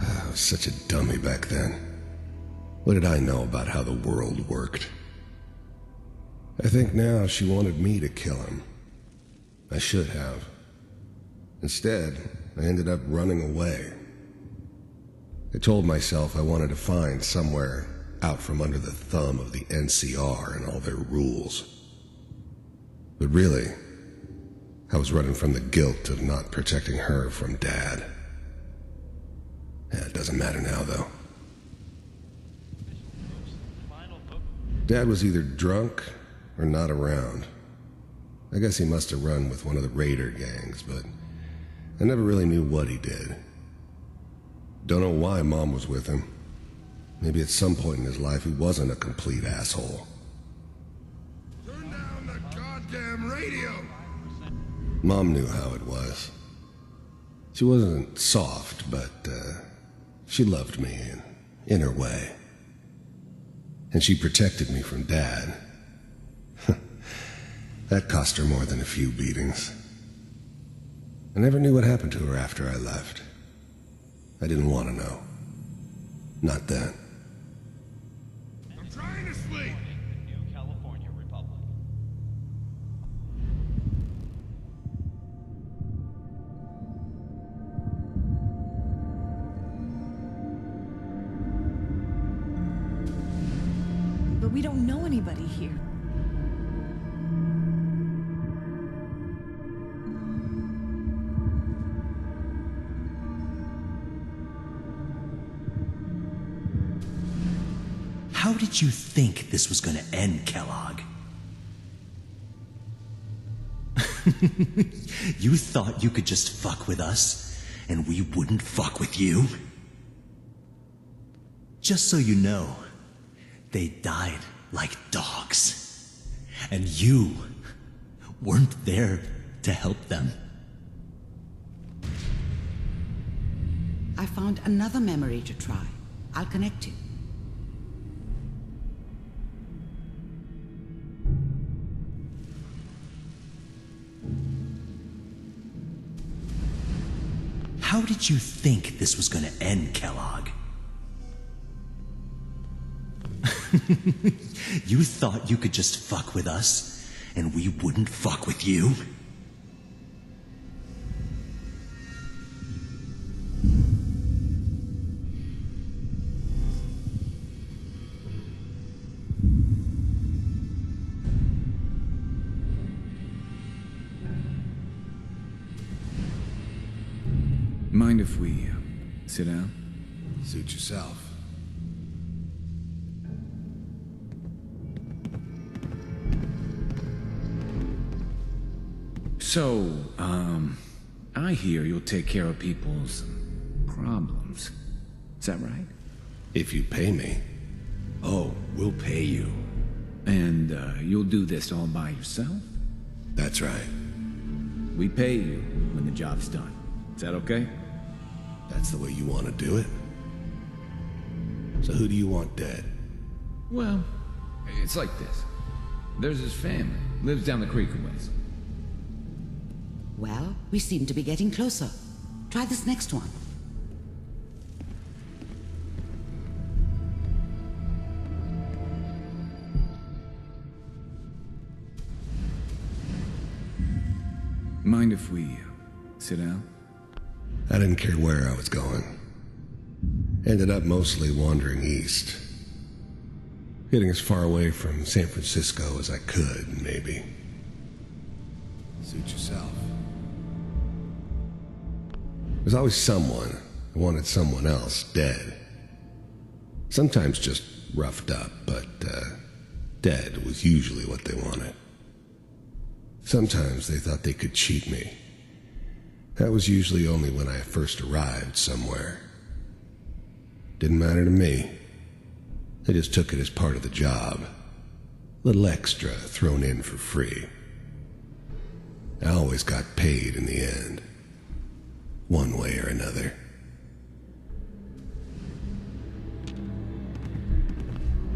I was such a dummy back then. What did I know about how the world worked? I think now she wanted me to kill him. I should have. Instead, I ended up running away. I told myself I wanted to find somewhere out from under the thumb of the NCR and all their rules. But really, I was running from the guilt of not protecting her from Dad. Yeah, it doesn't matter now, though. Dad was either drunk or not around. I guess he must have run with one of the raider gangs, but I never really knew what he did. Don't know why Mom was with him. Maybe at some point in his life he wasn't a complete asshole. Turn down the goddamn radio! Mom knew how it was. She wasn't soft, but she loved me in her way. And she protected me from Dad. That cost her more than a few beatings. I never knew what happened to her after I left. I didn't want to know. Not then. I'm trying to sleep! The new California Republic. But we don't know anybody here. How did you think this was gonna end, Kellogg? You thought you could just fuck with us, and we wouldn't fuck with you? Just so you know, they died like dogs. And you weren't there to help them. I found another memory to try. I'll connect you. How did you think this was gonna end, Kellogg? You thought you could just fuck with us, and we wouldn't fuck with you? Mind if we sit down? Suit yourself. So, I hear you'll take care of people's problems. Is that right? If you pay me. Oh, we'll pay you. And you'll do this all by yourself? That's right. We pay you when the job's done. Is that okay? That's the way you want to do it? So who do you want dead? Well, it's like this. There's his family. Lives down the creek a ways. Well, we seem to be getting closer. Try this next one. Mind if we sit down? I didn't care where I was going. Ended up mostly wandering east. Getting as far away from San Francisco as I could, maybe. Suit yourself. There's always someone who wanted someone else dead. Sometimes just roughed up, but dead was usually what they wanted. Sometimes they thought they could cheat me. That was usually only when I first arrived somewhere. Didn't matter to me. I just took it as part of the job. Little extra thrown in for free. I always got paid in the end. One way or another.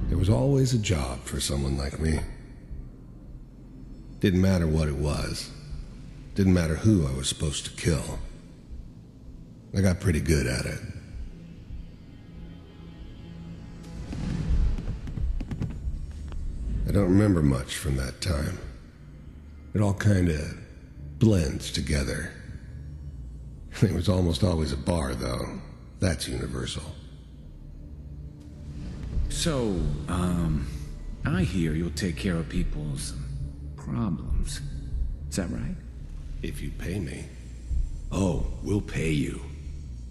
There was always a job for someone like me. Didn't matter what it was. Didn't matter who I was supposed to kill. I got pretty good at it. I don't remember much from that time. It all kind of blends together. There was almost always a bar, though. That's universal. So, I hear you'll take care of people's problems. Is that right? If you pay me. Oh, we'll pay you.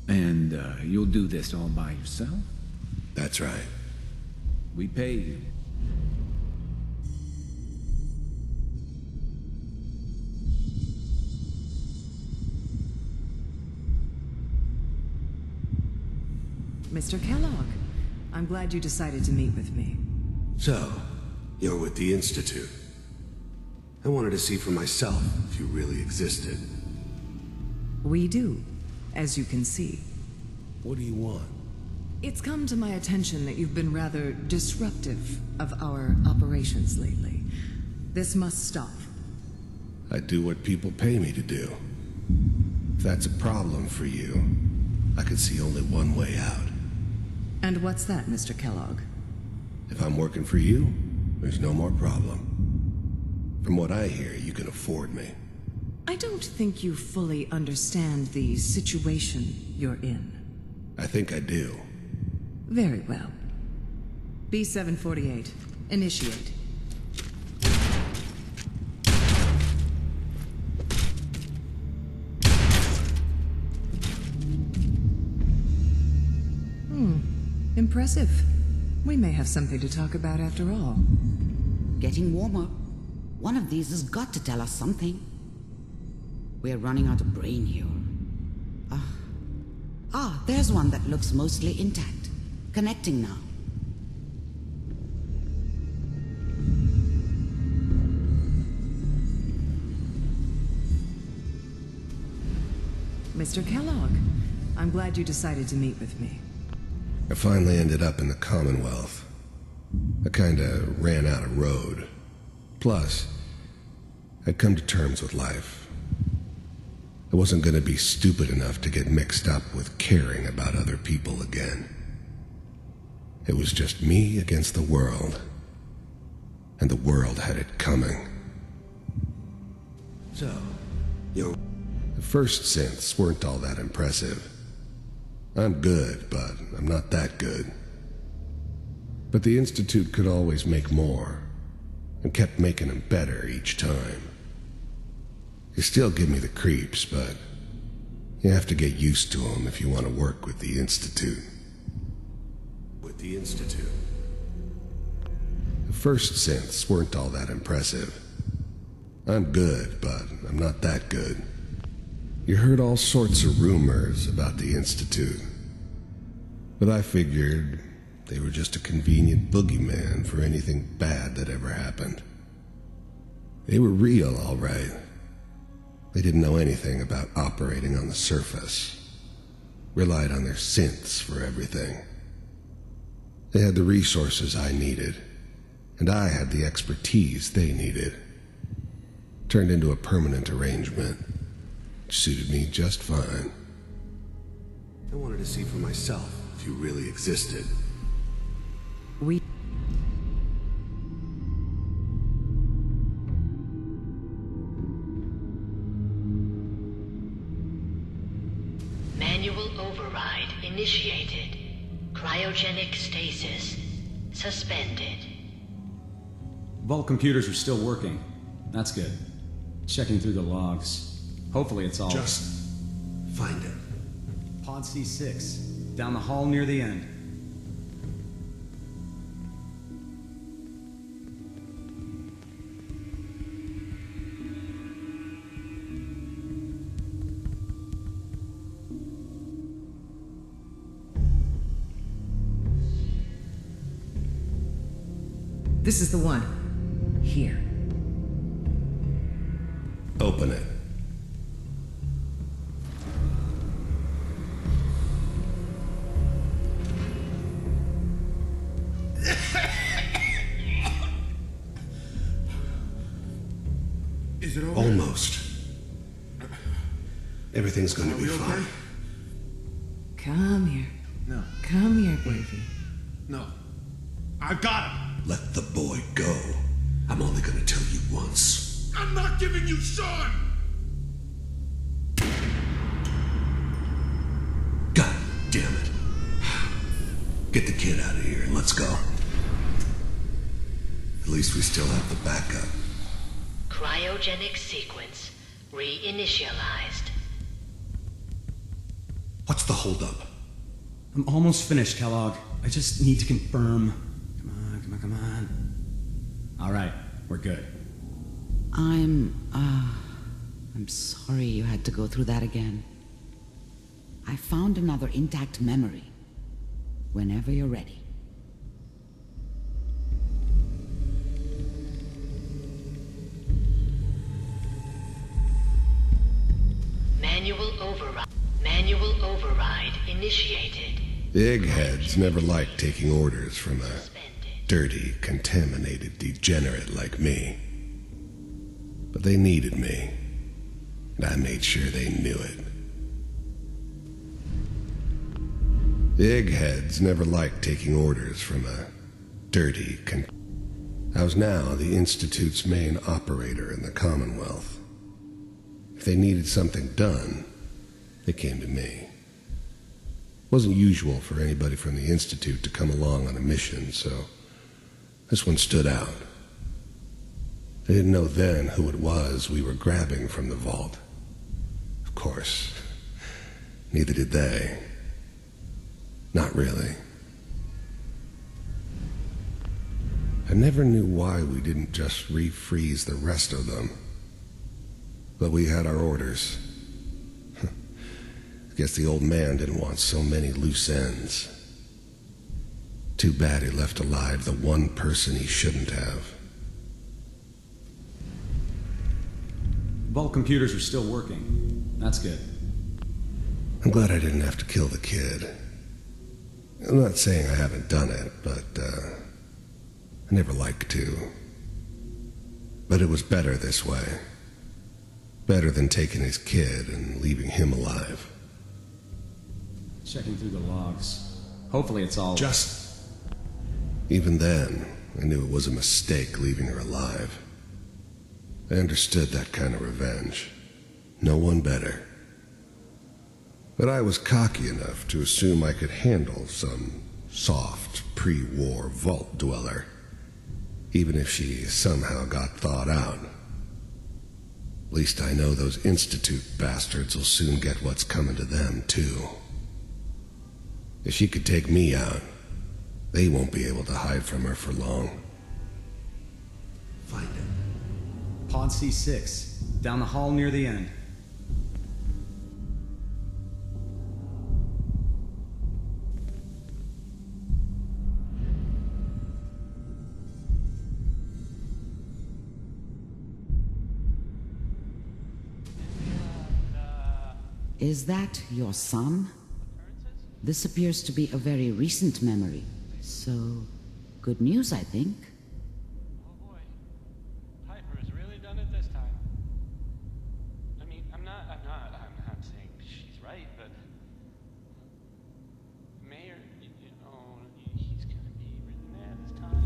And you'll do this all by yourself? That's right. We pay you. Mr. Kellogg, I'm glad you decided to meet with me. So, you're with the Institute. I wanted to see for myself if you really existed. We do, as you can see. What do you want? It's come to my attention that you've been rather disruptive of our operations lately. This must stop. I do what people pay me to do. If that's a problem for you, I could see only one way out. And what's that, Mr. Kellogg? If I'm working for you, there's no more problem. From what I hear, you can afford me. I don't think you fully understand the situation you're in. I think I do. Very well. B-748, initiate. Impressive. We may have something to talk about after all. Getting warmer. One of these has got to tell us something. We're running out of brain here. There's one that looks mostly intact. Connecting now. Mr. Kellogg. I'm glad you decided to meet with me. I finally ended up in the Commonwealth. I kinda ran out of road. Plus, I'd come to terms with life. I wasn't gonna be stupid enough to get mixed up with caring about other people again. It was just me against the world. And the world had it coming. So, you're... The first synths weren't all that impressive. I'm good, but I'm not that good. But the Institute could always make more, and kept making them better each time. They still give me the creeps, but you have to get used to them if you want to work with the Institute. with the Institute. The first synths weren't all that impressive. I'm good, but I'm not that good. You heard all sorts of rumors about the Institute. But I figured they were just a convenient boogeyman for anything bad that ever happened. They were real, all right. They didn't know anything about operating on the surface. Relied on their synths for everything. They had the resources I needed, and I had the expertise they needed. Turned into a permanent arrangement, which suited me just fine. I wanted to see for myself if you really existed. Manual override initiated. Cryogenic stasis suspended. Vault computers are still working. That's good. Checking through the logs. Hopefully it's all... Just find it. Pod C6. Down the hall near the end. This is the one. Here. Open it. Is it over? Almost. Everything's gonna be fine. Come here. No. Come here, baby. No. I've got him! Let the boy go. I'm only gonna tell you once. I'm not giving you Sean! God damn it. Get the kid out of here and let's go. At least we still have the backup. Cryogenic sequence reinitialized. What's the holdup? I'm almost finished, Kellogg. I just need to confirm. Come on. All right, we're good. I'm sorry you had to go through that again. I found another intact memory. Whenever you're ready. Manual override initiated. The eggheads never liked taking orders from a dirty, contaminated degenerate like me. But they needed me, and I made sure they knew it. The eggheads never liked taking orders from a dirty, I was now the Institute's main operator in the Commonwealth. If they needed something done, they came to me. It wasn't usual for anybody from the Institute to come along on a mission, so this one stood out. They didn't know then who it was we were grabbing from the vault. Of course, neither did they. Not really. I never knew why we didn't just refreeze the rest of them. But we had our orders. I guess the old man didn't want so many loose ends. Too bad he left alive the one person he shouldn't have. Vault computers are still working. That's good. I'm glad I didn't have to kill the kid. I'm not saying I haven't done it, but, I never liked to. But it was better this way. Better than taking his kid and leaving him alive. Checking through the logs. Hopefully it's all... Even then, I knew it was a mistake leaving her alive. I understood that kind of revenge. No one better. But I was cocky enough to assume I could handle some soft, pre-war vault dweller, even if she somehow got thawed out. At least I know those Institute bastards will soon get what's coming to them, too. If she could take me out, they won't be able to hide from her for long. Find it. Pod C6, down the hall near the end. Is that your son? This appears to be a very recent memory. So, good news, I think. Oh boy. Piper has really done it this time. I mean, I'm not saying she's right, but... Mayor, he's gonna be really mad this time.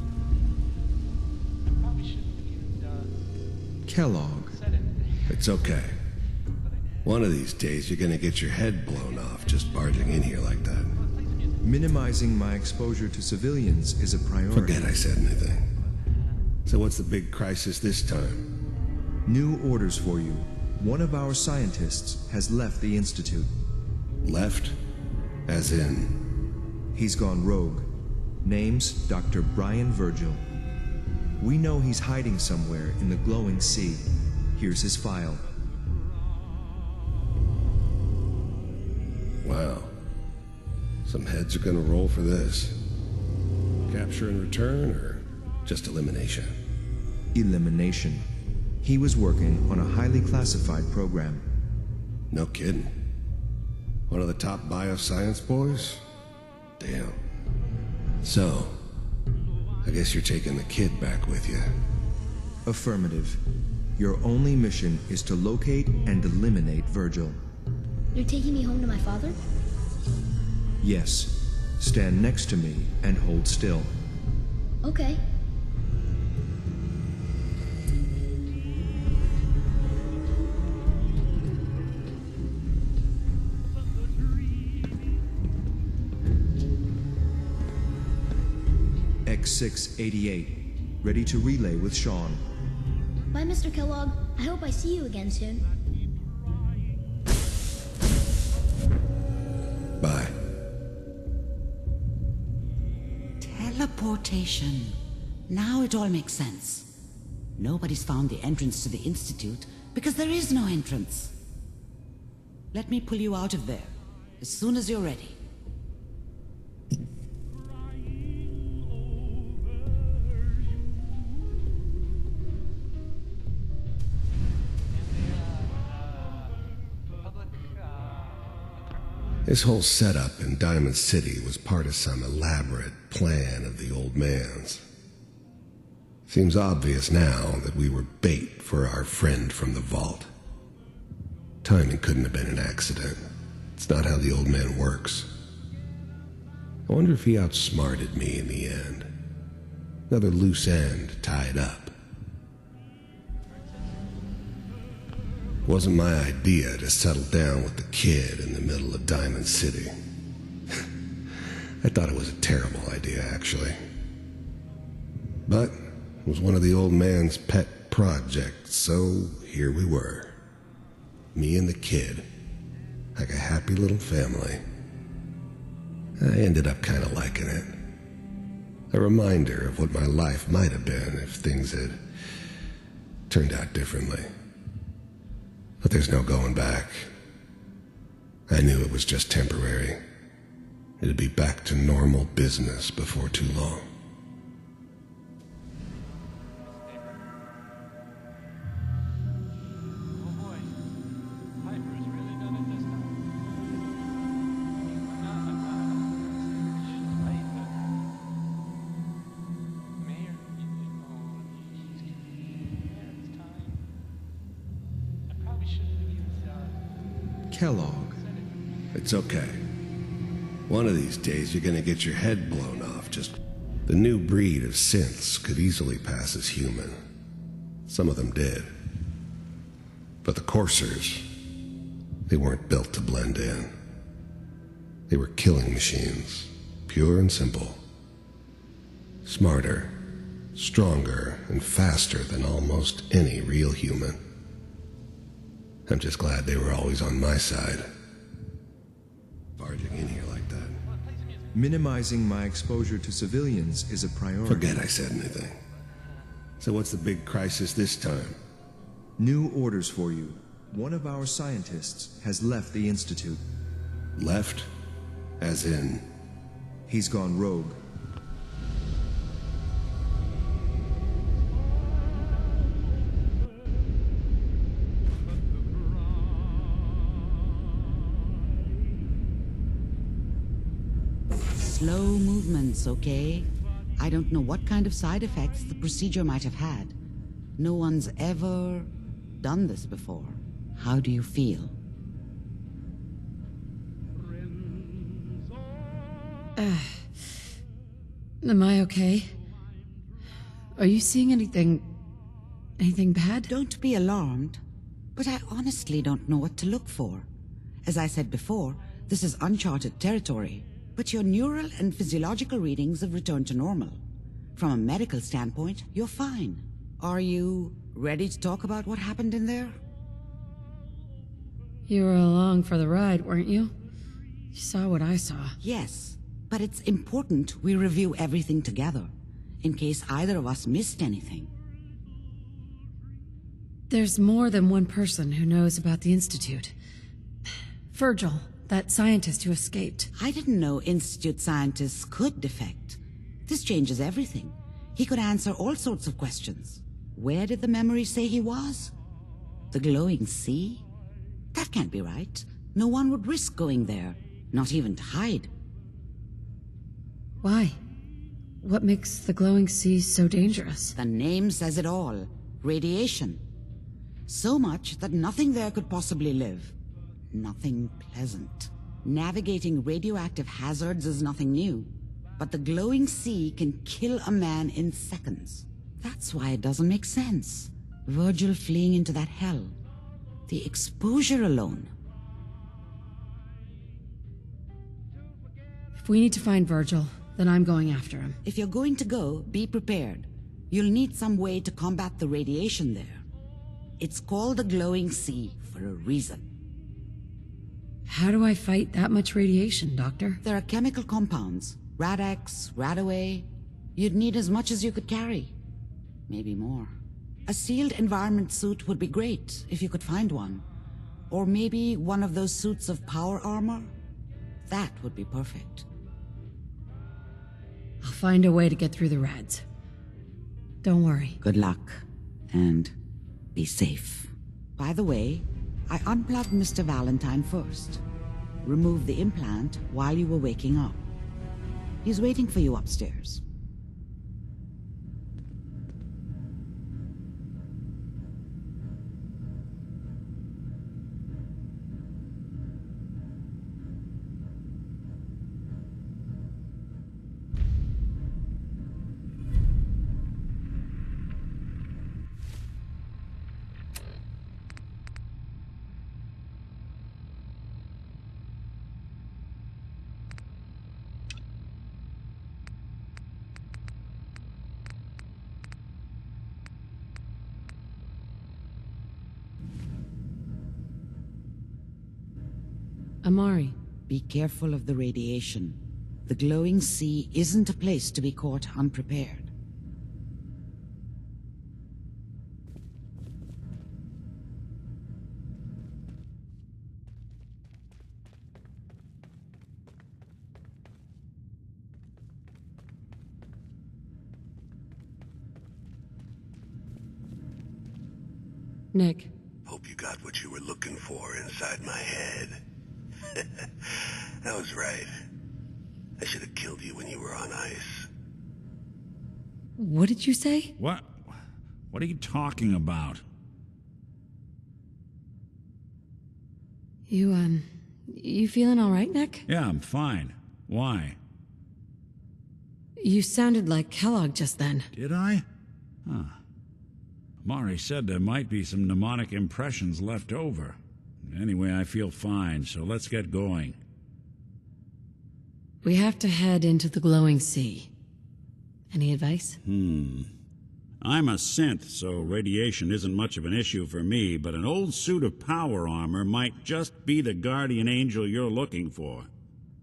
I probably shouldn't have Kellogg. said anything. It's okay. One of these days, you're gonna get your head blown off just barging in here like that. Minimizing my exposure to civilians is a priority. Forget I said anything. So what's the big crisis this time? New orders for you. One of our scientists has left the Institute. Left? As in? He's gone rogue. Name's Dr. Brian Virgil. We know he's hiding somewhere in the glowing sea. Here's his file. Wow. Some heads are gonna roll for this. Capture and return, or just elimination? Elimination. He was working on a highly classified program. No kidding. One of the top bioscience boys? Damn. So, I guess you're taking the kid back with you. Affirmative. Your only mission is to locate and eliminate Virgil. You're taking me home to my father? Yes. Stand next to me and hold still. Okay. X688. Ready to relay with Sean. Bye, Mr. Kellogg. I hope I see you again soon. Bye. Teleportation. Now it all makes sense. Nobody's found the entrance to the Institute because there is no entrance. Let me pull you out of there as soon as you're ready. This whole setup in Diamond City was part of some elaborate plan of the old man's. Seems obvious now that we were bait for our friend from the vault. Timing couldn't have been an accident. It's not how the old man works. I wonder if he outsmarted me in the end. Another loose end tied up. It wasn't my idea to settle down with the kid in the middle of Diamond City. I thought it was a terrible idea, actually. But it was one of the old man's pet projects, so here we were. Me and the kid, like a happy little family. I ended up kind of liking it. A reminder of what my life might have been if things had turned out differently. But there's no going back. I knew it was just temporary. It'd be back to normal business before too long. Kellogg. It's okay. One of these days you're gonna get your head blown off. Just the new breed of synths could easily pass as human. Some of them did. But the coursers, they weren't built to blend in. They were killing machines, pure and simple. Smarter, stronger, and faster than almost any real human. I'm just glad they were always on my side. Barging in here like that. Minimizing my exposure to civilians is a priority. Forget I said anything. So what's the big crisis this time? New orders for you. One of our scientists has left the Institute. Left? As in? He's gone rogue. Slow movements, okay? I don't know what kind of side effects the procedure might have had. No one's ever done this before. How do you feel? Am I okay? Are you seeing anything bad? Don't be alarmed, but I honestly don't know what to look for. As I said before, this is uncharted territory, but your neural and physiological readings have returned to normal. From a medical standpoint, you're fine. Are you ready to talk about what happened in there? You were along for the ride, weren't you? You saw what I saw. Yes, but it's important we review everything together, in case either of us missed anything. There's more than one person who knows about the Institute. Virgil, that scientist who escaped. I didn't know Institute scientists could defect. This changes everything. He could answer all sorts of questions. Where did the memory say he was? The glowing sea? That can't be right. No one would risk going there, not even to hide. Why? What makes the glowing sea so dangerous? The name says it all. Radiation. So much that nothing there could possibly live. Nothing pleasant. Navigating radioactive hazards is nothing new. But the glowing sea can kill a man in seconds. That's why it doesn't make sense. Virgil fleeing into that hell. The exposure alone. If we need to find Virgil, then I'm going after him. If you're going to go, be prepared. You'll need some way to combat the radiation there. It's called the glowing sea for a reason. How do I fight that much radiation, Doctor? There are chemical compounds. Rad-X, Radaway. You'd need as much as you could carry. Maybe more. A sealed environment suit would be great, if you could find one. Or maybe one of those suits of power armor? That would be perfect. I'll find a way to get through the rads. Don't worry. Good luck. And be safe. By the way, I unplugged Mr. Valentine first. Removed the implant while you were waking up. He's waiting for you upstairs. Amari. Be careful of the radiation. The glowing sea isn't a place to be caught unprepared. Nick. Hope you got what you were looking for inside my head. I was right. I should have killed you when you were on ice. What did you say? What? What are you talking about? You feeling all right, Nick? Yeah, I'm fine. Why? You sounded like Kellogg just then. Did I? Huh. Mari said there might be some mnemonic impressions left over. Anyway, I feel fine, so let's get going. We have to head into the glowing sea. Any advice? I'm a synth, so radiation isn't much of an issue for me, but an old suit of power armor might just be the guardian angel you're looking for.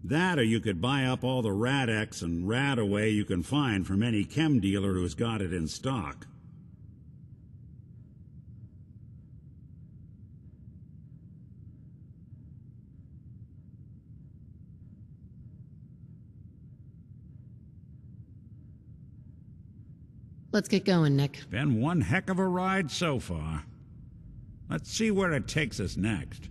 That, or you could buy up all the Rad-X and Rad-Away you can find from any chem dealer who's got it in stock. Let's get going, Nick. Been one heck of a ride so far. Let's see where it takes us next.